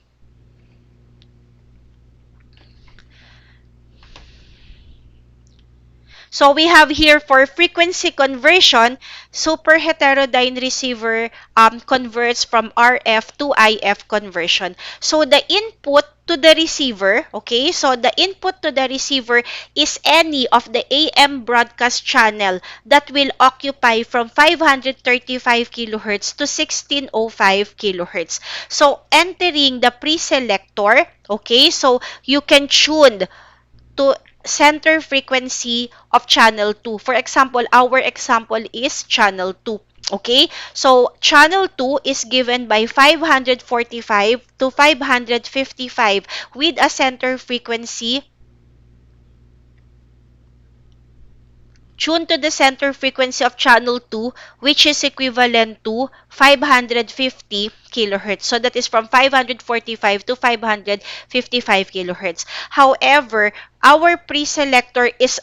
So we have here for frequency conversion, superheterodyne receiver converts from RF to IF conversion. So the input to the receiver, okay, so the input to the receiver is any of the AM broadcast channel that will occupy from 535 kilohertz to 1605 kilohertz. So entering the preselector, okay, so you can tune to center frequency of channel 2. For example, our example is channel 2. Okay? So, channel 2 is given by 545 to 555 with a center frequency tuned to the center frequency of channel 2, which is equivalent to 550 kilohertz. So that is from 545 to 555 kilohertz. However, our preselector is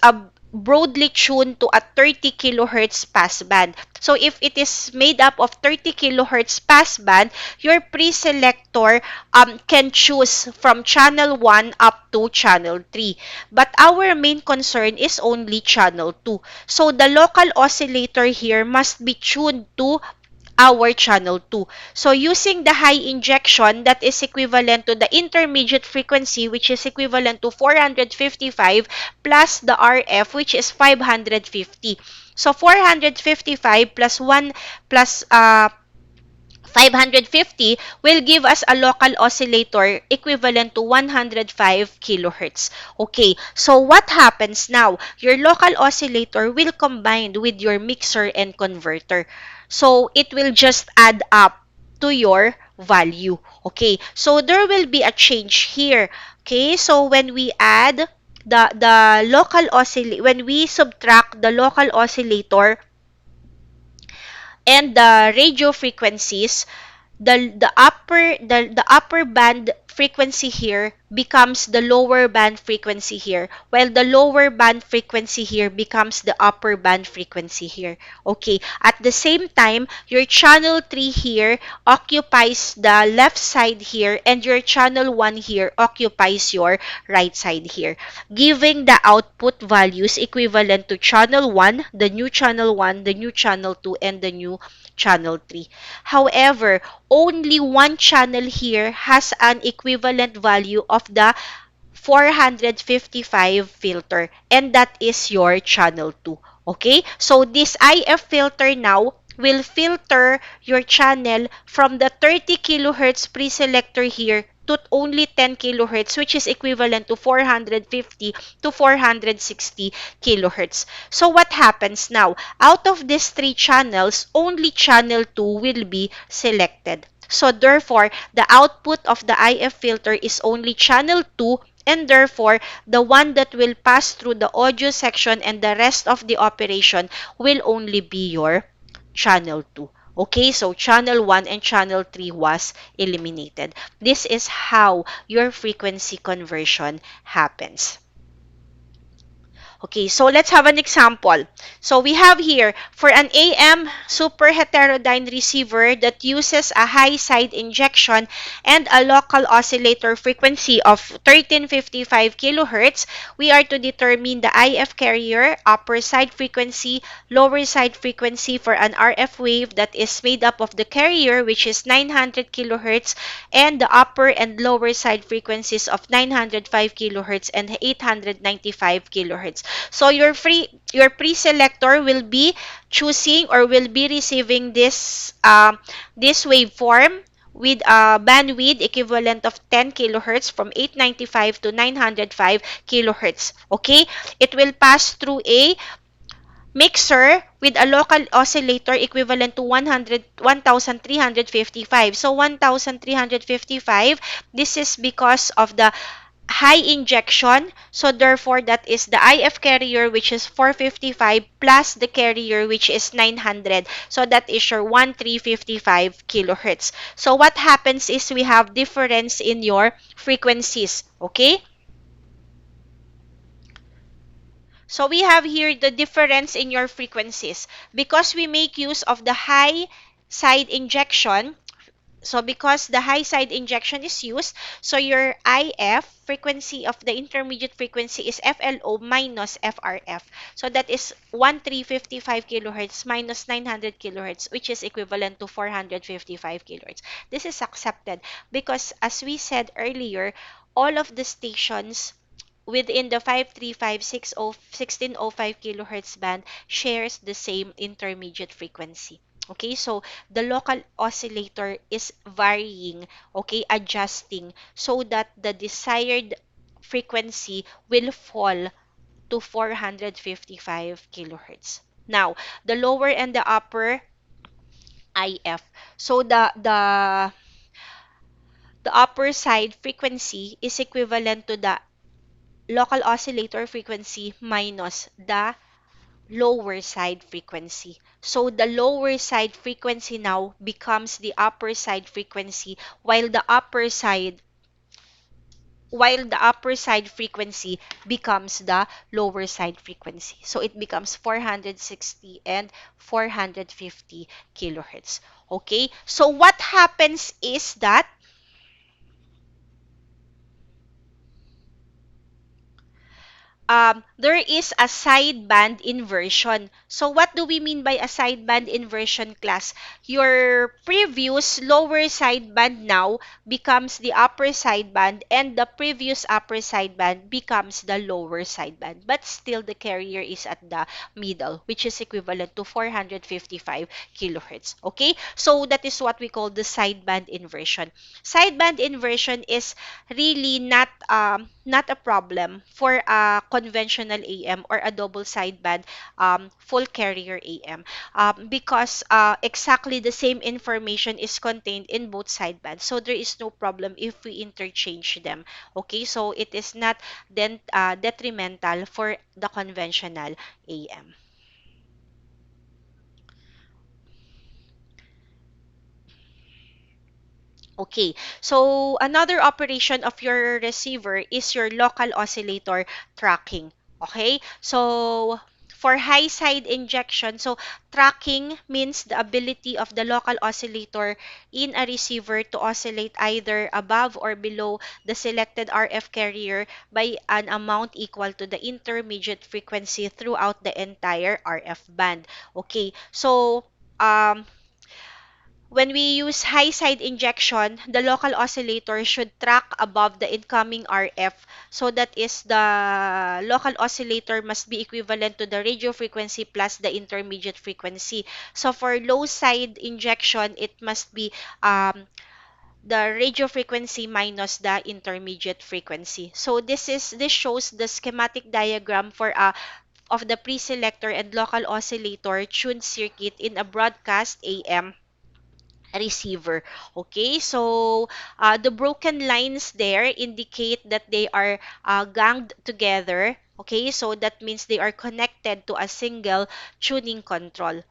broadly tuned to a 30 kilohertz passband. So if it is made up of 30 kilohertz passband, your preselector can choose from channel 1 up to channel 3. But our main concern is only channel 2. So the local oscillator here must be tuned to our channel 2. So using the high injection, that is equivalent to the intermediate frequency, which is equivalent to 455 plus the RF, which is 550. So 455 plus 1 plus 550 will give us a local oscillator equivalent to 105 kilohertz. Okay, so what happens now? Your local oscillator will combine with your mixer and converter. So it will just add up to your value. Okay, so there will be a change here. Okay, so when we add the local oscillator, when we subtract the local oscillator and the radio frequencies, the upper band frequency here becomes the lower band frequency here, while the lower band frequency here becomes the upper band frequency here. Okay, at the same time, your channel 3 here occupies the left side here, and your channel 1 here occupies your right side here, giving the output values equivalent to channel 1, the new channel 1, the new channel 2, and the new channel 3. However, only one channel here has an equivalent value of the 455 filter, and that is your channel 2. Okay? So this IF filter now will filter your channel from the 30 kilohertz preselector here to only 10 kilohertz, which is equivalent to 450 to 460 kilohertz. So what happens now? Out of these three channels, only channel 2 will be selected. So therefore, the output of the IF filter is only channel 2, and therefore, the one that will pass through the audio section and the rest of the operation will only be your channel 2. Okay, so channel 1 and channel 3 was eliminated. This is how your frequency conversion happens. Okay, so let's have an example. So we have here, for an AM superheterodyne receiver that uses a high side injection and a local oscillator frequency of 1355 kilohertz, we are to determine the IF carrier, upper side frequency, lower side frequency for an RF wave that is made up of the carrier, which is 900 kilohertz, and the upper and lower side frequencies of 905 kilohertz and 895 kilohertz. So your pre-selector will be choosing or will be receiving this waveform with a bandwidth equivalent of 10 kilohertz from 895 to 905 kilohertz. Okay? It will pass through a mixer with a local oscillator equivalent to 1355. So 1355, this is because of the high injection. So therefore, that is the IF carrier, which is 455, plus the carrier, which is 900. So that is your 1355 kilohertz. So what happens is we have difference in your frequencies. Okay? So we have here the difference in your frequencies. Because we make use of the high side injection, so because the high side injection is used, so your IF frequency of the intermediate frequency is FLO minus FRF. So that is 1355 kilohertz minus 900 kilohertz, which is equivalent to 455 kilohertz. This is accepted because, as we said earlier, all of the stations within the 535-1605 kilohertz band shares the same intermediate frequency. Okay, so the local oscillator is varying, okay, adjusting so that the desired frequency will fall to 455 kilohertz. Now, the lower and the upper IF. So the upper side frequency is equivalent to the local oscillator frequency minus the lower side frequency. So the lower side frequency now becomes the upper side frequency, while the upper side frequency becomes the lower side frequency. So it becomes 460 and 450 kilohertz. Okay? So what happens is that there is a sideband inversion. So what do we mean by a sideband inversion, class? Your previous lower sideband now becomes the upper sideband, and the previous upper sideband becomes the lower sideband. But still, the carrier is at the middle, which is equivalent to 455 kilohertz. Okay? So that is what we call the sideband inversion. Sideband inversion is really not a problem for a conventional AM or a double sideband full carrier AM, because exactly the same information is contained in both sidebands, so there is no problem if we interchange them. Okay, so it is not then detrimental for the conventional AM. Okay, so another operation of your receiver is your local oscillator tracking. Okay, so for high side injection, so tracking means the ability of the local oscillator in a receiver to oscillate either above or below the selected RF carrier by an amount equal to the intermediate frequency throughout the entire RF band. Okay, so um, when we use high side injection, the local oscillator should track above the incoming RF. So that is the local oscillator must be equivalent to the radio frequency plus the intermediate frequency. So for low side injection, it must be the radio frequency minus the intermediate frequency. So this shows the schematic diagram for of the preselector and local oscillator tuned circuit in a broadcast AM receiver. Okay, so the broken lines there indicate that they are ganged together. Okay, so that means they are connected to a single tuning control.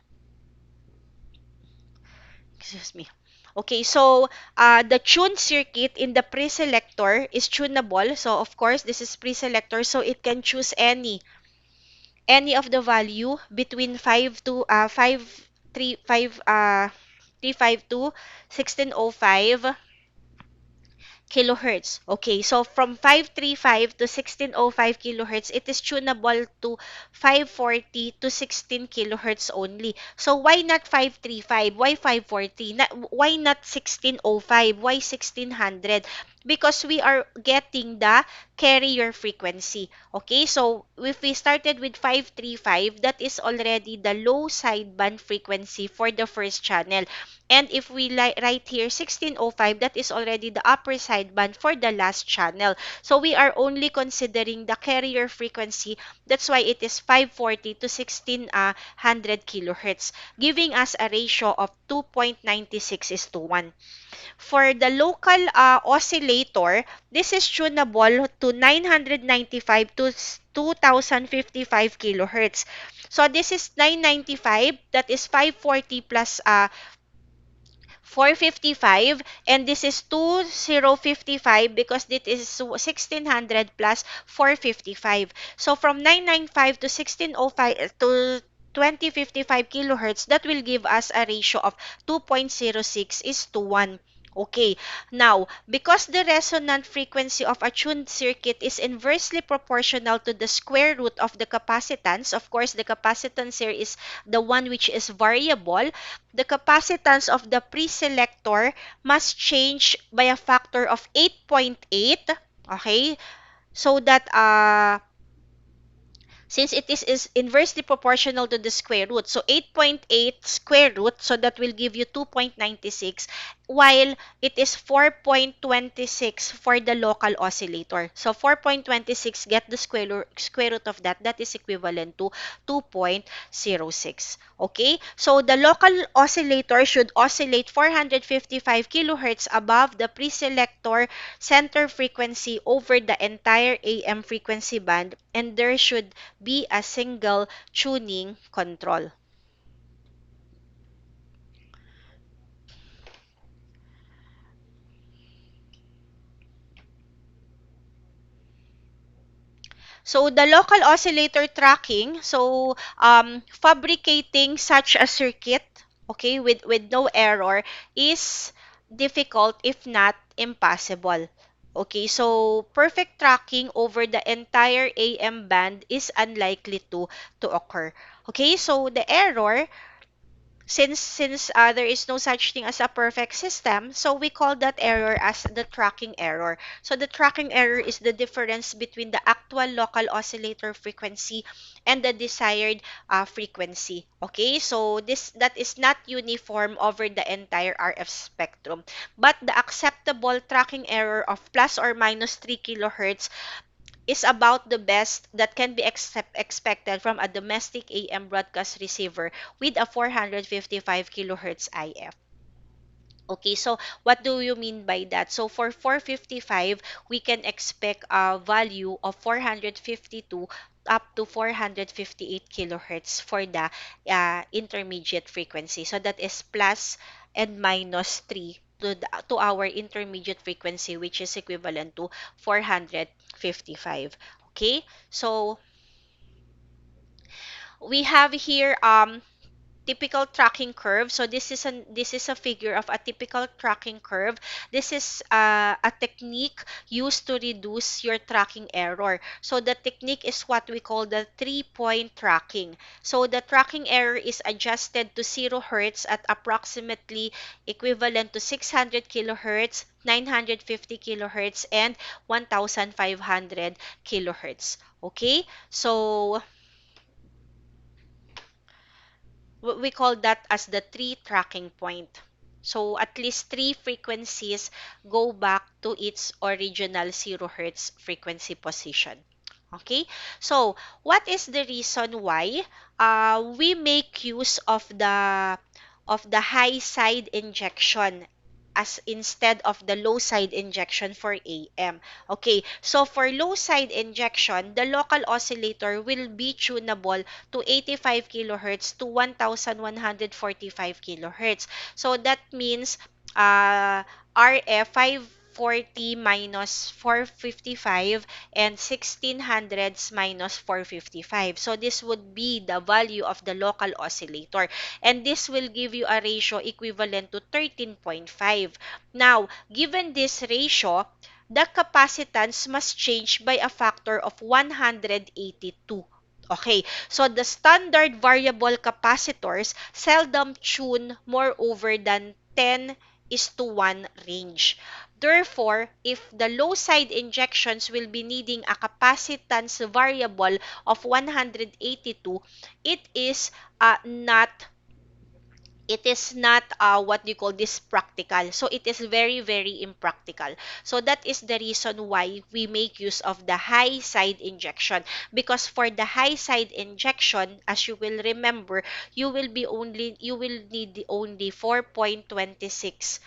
Excuse me. Okay, so the tune circuit in the preselector is tunable. So of course, this is preselector, so it can choose any of the value between 5 to 352 1605 kilohertz. Okay, so from 535 to 1605 kilohertz, it is tunable to 540 to 16 kilohertz only. So why not 535? Why 540? Why not 1605? Why 1600? Because we are getting the carrier frequency. Okay, so if we started with 535, that is already the low sideband frequency for the first channel. And if we write here 1605, that is already the upper sideband for the last channel. So we are only considering the carrier frequency. That's why it is 540 to 1600 kilohertz, giving us a ratio of 2.96 is to 1. For the local oscillator, this is tunable to 995 to 2055 kilohertz. So this is 995, that is 540 plus 455, and this is 2055 because this is 1600 plus 455. So from 995 to 1605 to 2055 kilohertz, that will give us a ratio of 2.06 is to 1. Okay, now, because the resonant frequency of a tuned circuit is inversely proportional to the square root of the capacitance, of course, the capacitance here is the one which is variable, the capacitance of the preselector must change by a factor of 8.8, okay, so that since it is inversely proportional to the square root. So 8.8 square root, so that will give you 2.96, while it is 4.26 for the local oscillator. So 4.26, get the square root of that. That is equivalent to 2.06. Okay? So the local oscillator should oscillate 455 kilohertz above the preselector center frequency over the entire AM frequency band, and there should be a single tuning control. So the local oscillator tracking, so fabricating such a circuit, okay, with no error is difficult if not impossible. Okay, so perfect tracking over the entire AM band is unlikely to occur. Okay, so the error, since there is no such thing as a perfect system, so we call that error as the tracking error. So the tracking error is the difference between the actual local oscillator frequency and the desired frequency. Okay, so that is not uniform over the entire RF spectrum, but the acceptable tracking error of plus or minus 3 kilohertz is about the best that can be expected from a domestic AM broadcast receiver with a 455 kilohertz IF. Okay, so what do you mean by that? So for 455, we can expect a value of 452 up to 458 kilohertz for the intermediate frequency. So that is plus and minus 3 to our intermediate frequency, which is equivalent to 455. Okay, so we have here typical tracking curve. So this is a figure of a typical tracking curve. This is a technique used to reduce your tracking error. So the technique is what we call the 3-point tracking. So the tracking error is adjusted to 0 hertz at approximately equivalent to 600 kilohertz, 950 kilohertz, and 1500 kilohertz. Okay, so we call that as the 3 tracking point. So at least three frequencies go back to its original 0 hertz frequency position. Okay, so what is the reason why we make use of the high side injection as instead of the low side injection for AM? Okay, so for low side injection, the local oscillator will be tunable to 85 kilohertz to 1145 kilohertz. So that means RF 540 minus 455 and 1600s minus 455. So this would be the value of the local oscillator. And this will give you a ratio equivalent to 13.5. Now, given this ratio, the capacitance must change by a factor of 182. Okay, so the standard variable capacitors seldom tune more over than 10 is to 1 range. Therefore, if the low side injections will be needing a capacitance variable of 182, it is not what you call this practical. So it is very, very impractical. So that is the reason why we make use of the high side injection. Because for the high side injection, as you will remember, you will need only 4.26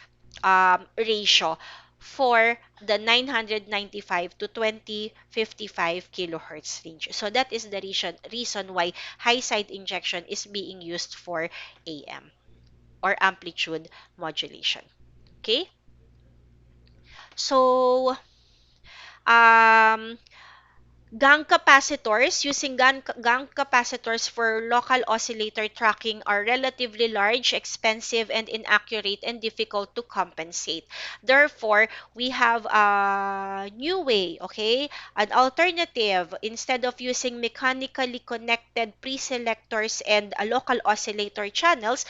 ratio for the 995 to 2055 kilohertz range. So that is the reason why high side injection is being used for AM or amplitude modulation. Okay? So, um, gang capacitors for local oscillator tracking are relatively large, expensive, and inaccurate and difficult to compensate. Therefore, we have a new way, okay? An alternative. Instead of using mechanically connected preselectors and local oscillator channels,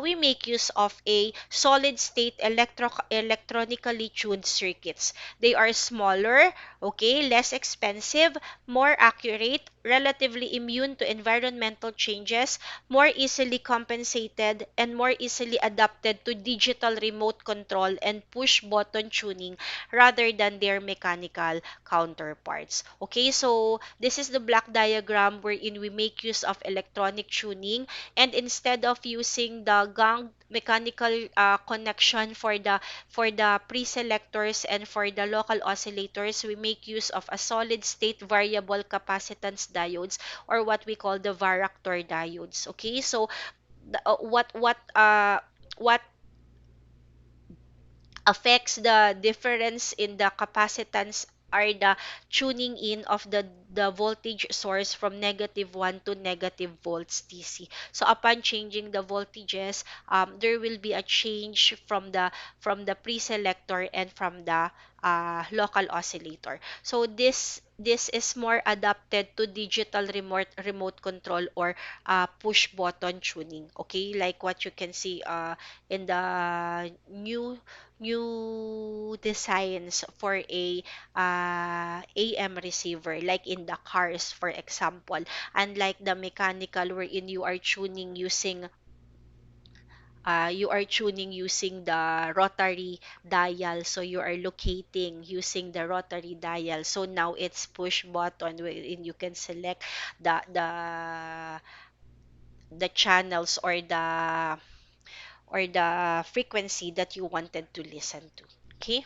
we make use of a solid-state electronically tuned circuits. They are smaller, okay, less expensive, more accurate, relatively immune to environmental changes, more easily compensated, and more easily adapted to digital remote control and push button tuning rather than their mechanical counterparts. Okay, so this is the block diagram wherein we make use of electronic tuning, and instead of using the gang mechanical connection for the pre-selectors and for the local oscillators, we make use of a solid state variable capacitance diodes, or what we call the varactor diodes. Okay, so what affects the difference in the capacitance are the tuning in of the voltage source from -1 to -volts DC. So upon changing the voltages, there will be a change from the pre-selector and from the local oscillator. So this is more adapted to digital remote control or push button tuning. Okay, like what you can see in the new designs for a AM receiver, like in the cars, for example, unlike the mechanical wherein you are tuning using the rotary dial. So you are locating using the rotary dial. So now it's push button wherein you can select the channels or the frequency that you wanted to listen to. Okay?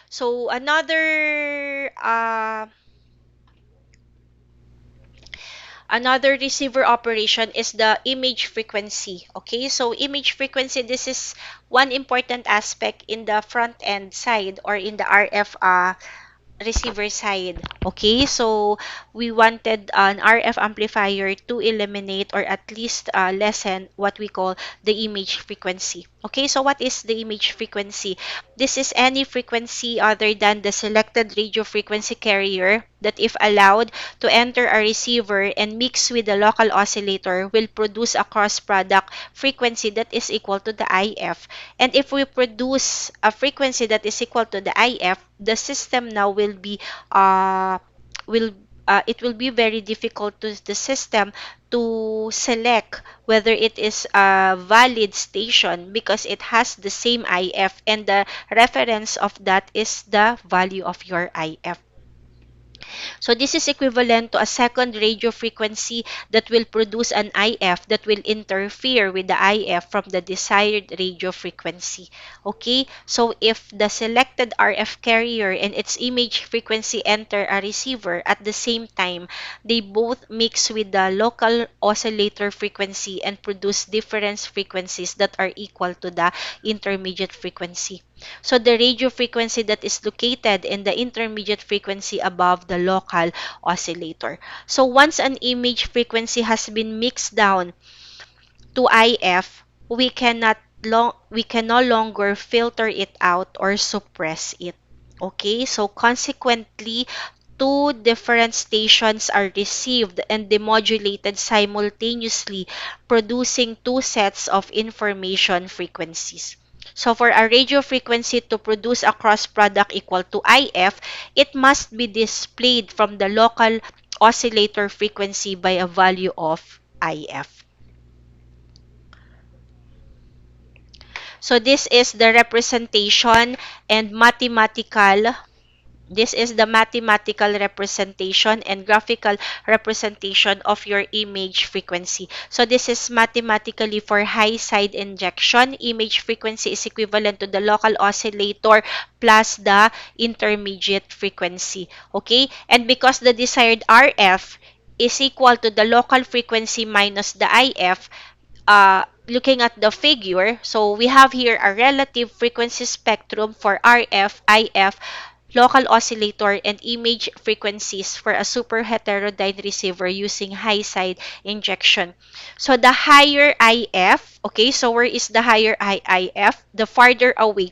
So another receiver operation is the image frequency. Okay, so image frequency, this is one important aspect in the front end side or in the RF receiver side. Okay, so we wanted an RF amplifier to eliminate or at least lessen what we call the image frequency. Okay, so what is the image frequency? This is any frequency other than the selected radio frequency carrier that, if allowed to enter a receiver and mix with the local oscillator, will produce a cross product frequency that is equal to the IF. And if we produce a frequency that is equal to the IF, the system now uh will it will be very difficult to the system to select whether it is a valid station because it has the same IF, and the reference of that is the value of your IF. So this is equivalent to a second radio frequency that will produce an IF that will interfere with the IF from the desired radio frequency. Okay? So if the selected RF carrier and its image frequency enter a receiver at the same time, they both mix with the local oscillator frequency and produce difference frequencies that are equal to the intermediate frequency. So the radio frequency that is located in the intermediate frequency above the local oscillator. So once an image frequency has been mixed down to IF, we can no longer filter it out or suppress it. Okay? So consequently, two different stations are received and demodulated simultaneously, producing two sets of information frequencies. So for a radio frequency to produce a cross product equal to IF, it must be displayed from the local oscillator frequency by a value of IF. So this is the representation and mathematical This is the mathematical representation and graphical representation of your image frequency. So this is mathematically for high side injection. Image frequency is equivalent to the local oscillator plus the intermediate frequency. Okay? And because the desired RF is equal to the local frequency minus the IF, looking at the figure, so we have here a relative frequency spectrum for RF, IF, local oscillator, and image frequencies for a super heterodyne receiver using high side injection. So the higher IF, okay, so where is the higher IF? The farther away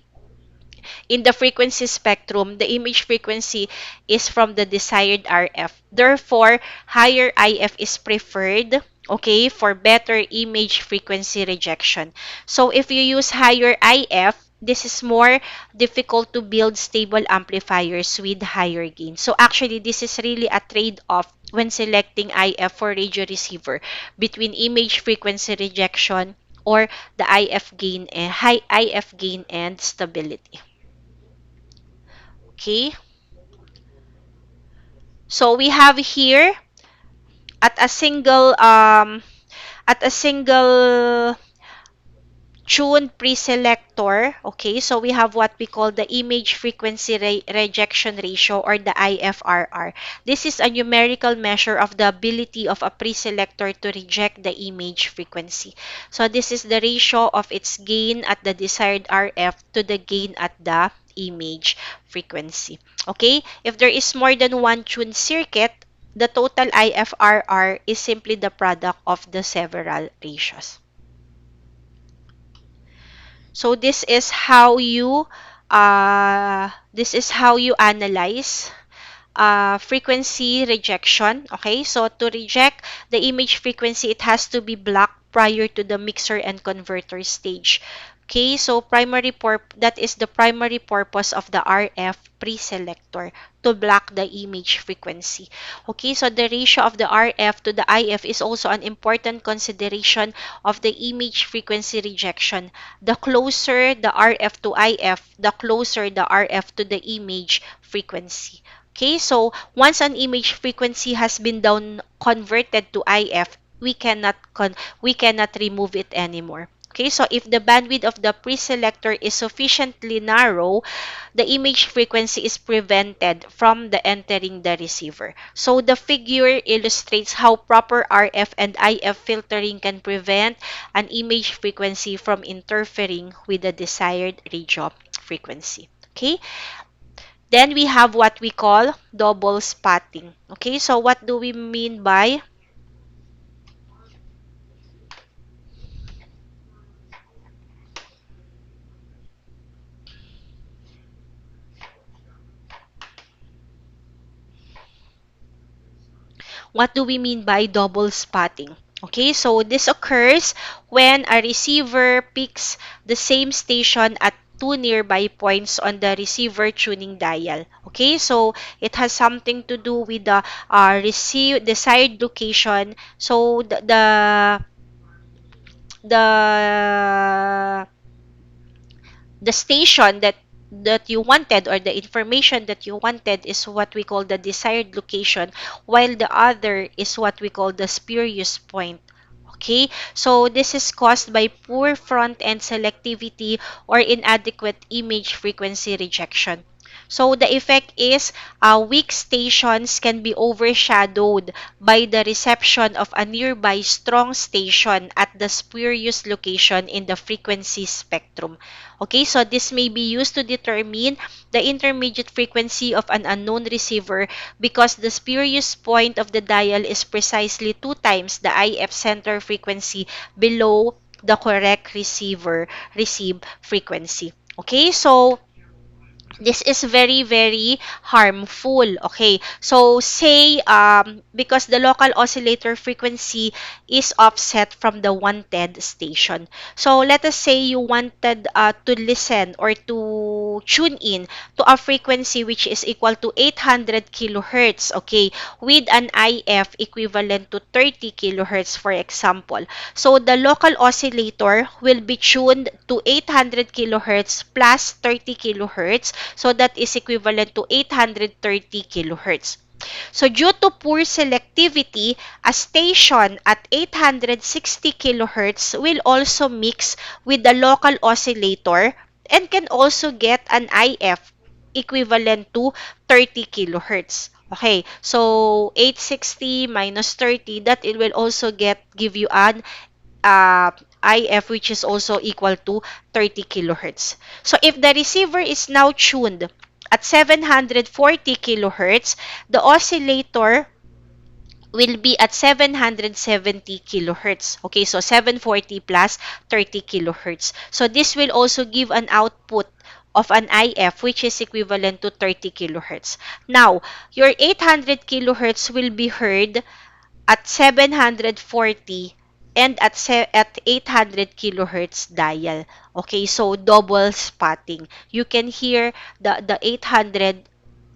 in the frequency spectrum, the image frequency is from the desired RF. Therefore, higher IF is preferred, okay, for better image frequency rejection. So if you use higher IF, this is more difficult to build stable amplifiers with higher gain. So actually, this is really a trade-off when selecting IF for radio receiver between image frequency rejection or the IF gain and high IF gain and stability. Okay, so we have here at a single tuned preselector. Okay, so we have what we call the image frequency rejection ratio, or the IFRR. This is a numerical measure of the ability of a preselector to reject the image frequency. So this is the ratio of its gain at the desired RF to the gain at the image frequency. Okay, if there is more than one tuned circuit, the total IFRR is simply the product of the several ratios. So this is how you analyze frequency rejection. Okay, so to reject the image frequency, it has to be blocked prior to the mixer and converter stage. Okay, so that is the primary purpose of the RF preselector, to block the image frequency. Okay, so the ratio of the RF to the IF is also an important consideration of the image frequency rejection. The closer the RF to IF, the closer the RF to the image frequency. Okay, so once an image frequency has been down converted to IF, we cannot remove it anymore. Okay, so if the bandwidth of the preselector is sufficiently narrow, the image frequency is prevented from the entering the receiver. So the figure illustrates how proper RF and IF filtering can prevent an image frequency from interfering with the desired radio frequency. Okay, then we have what we call double spotting. Okay, so what do we mean by double spotting? Okay, so this occurs when a receiver picks the same station at two nearby points on the receiver tuning dial. Okay, so it has something to do with the desired location. So the the station that you wanted, or the information that you wanted, is what we call the desired location, while the other is what we call the spurious point. Okay, so this is caused by poor front end selectivity or inadequate image frequency rejection. So the effect is weak stations can be overshadowed by the reception of a nearby strong station at the spurious location in the frequency spectrum. Okay, so this may be used to determine the intermediate frequency of an unknown receiver because the spurious point of the dial is precisely two times the IF center frequency below the correct receiver receive frequency. Okay, so this is very, very harmful. Okay, so say because the local oscillator frequency is offset from the wanted station. So let us say you wanted to listen or to tune in to a frequency which is equal to 800 kilohertz, okay, with an IF equivalent to 30 kilohertz, for example. So the local oscillator will be tuned to 800 kilohertz plus 30 kilohertz. So that is equivalent to 830 kilohertz. So due to poor selectivity, a station at 860 kilohertz will also mix with the local oscillator and can also get an IF equivalent to 30 kilohertz. Okay, so 860 minus 30, that it will also give you an uh, IF which is also equal to 30 kilohertz. So if the receiver is now tuned at 740 kilohertz, the oscillator will be at 770 kilohertz. Okay, so 740 plus 30 kilohertz. So this will also give an output of an IF which is equivalent to 30 kilohertz. Now, your 800 kilohertz will be heard at 740 and at 800 kilohertz dial. Okay, so double spotting. You can hear the 800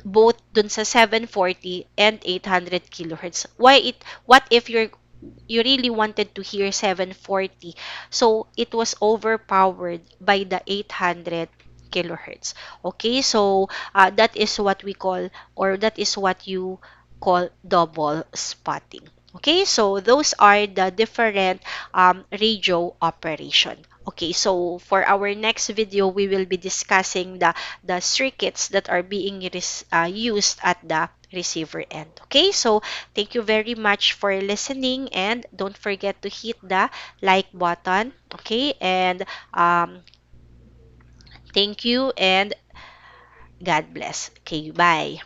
both dun sa 740 and 800 kilohertz. What if you really wanted to hear 740? So it was overpowered by the 800 kilohertz. Okay, so that is what we call, or that is what you call double spotting. Okay, so those are the different radio operation. Okay, so for our next video, we will be discussing the circuits that are being used at the receiver end. Okay, so thank you very much for listening, and don't forget to hit the like button. Okay, and thank you, and God bless. Okay, bye.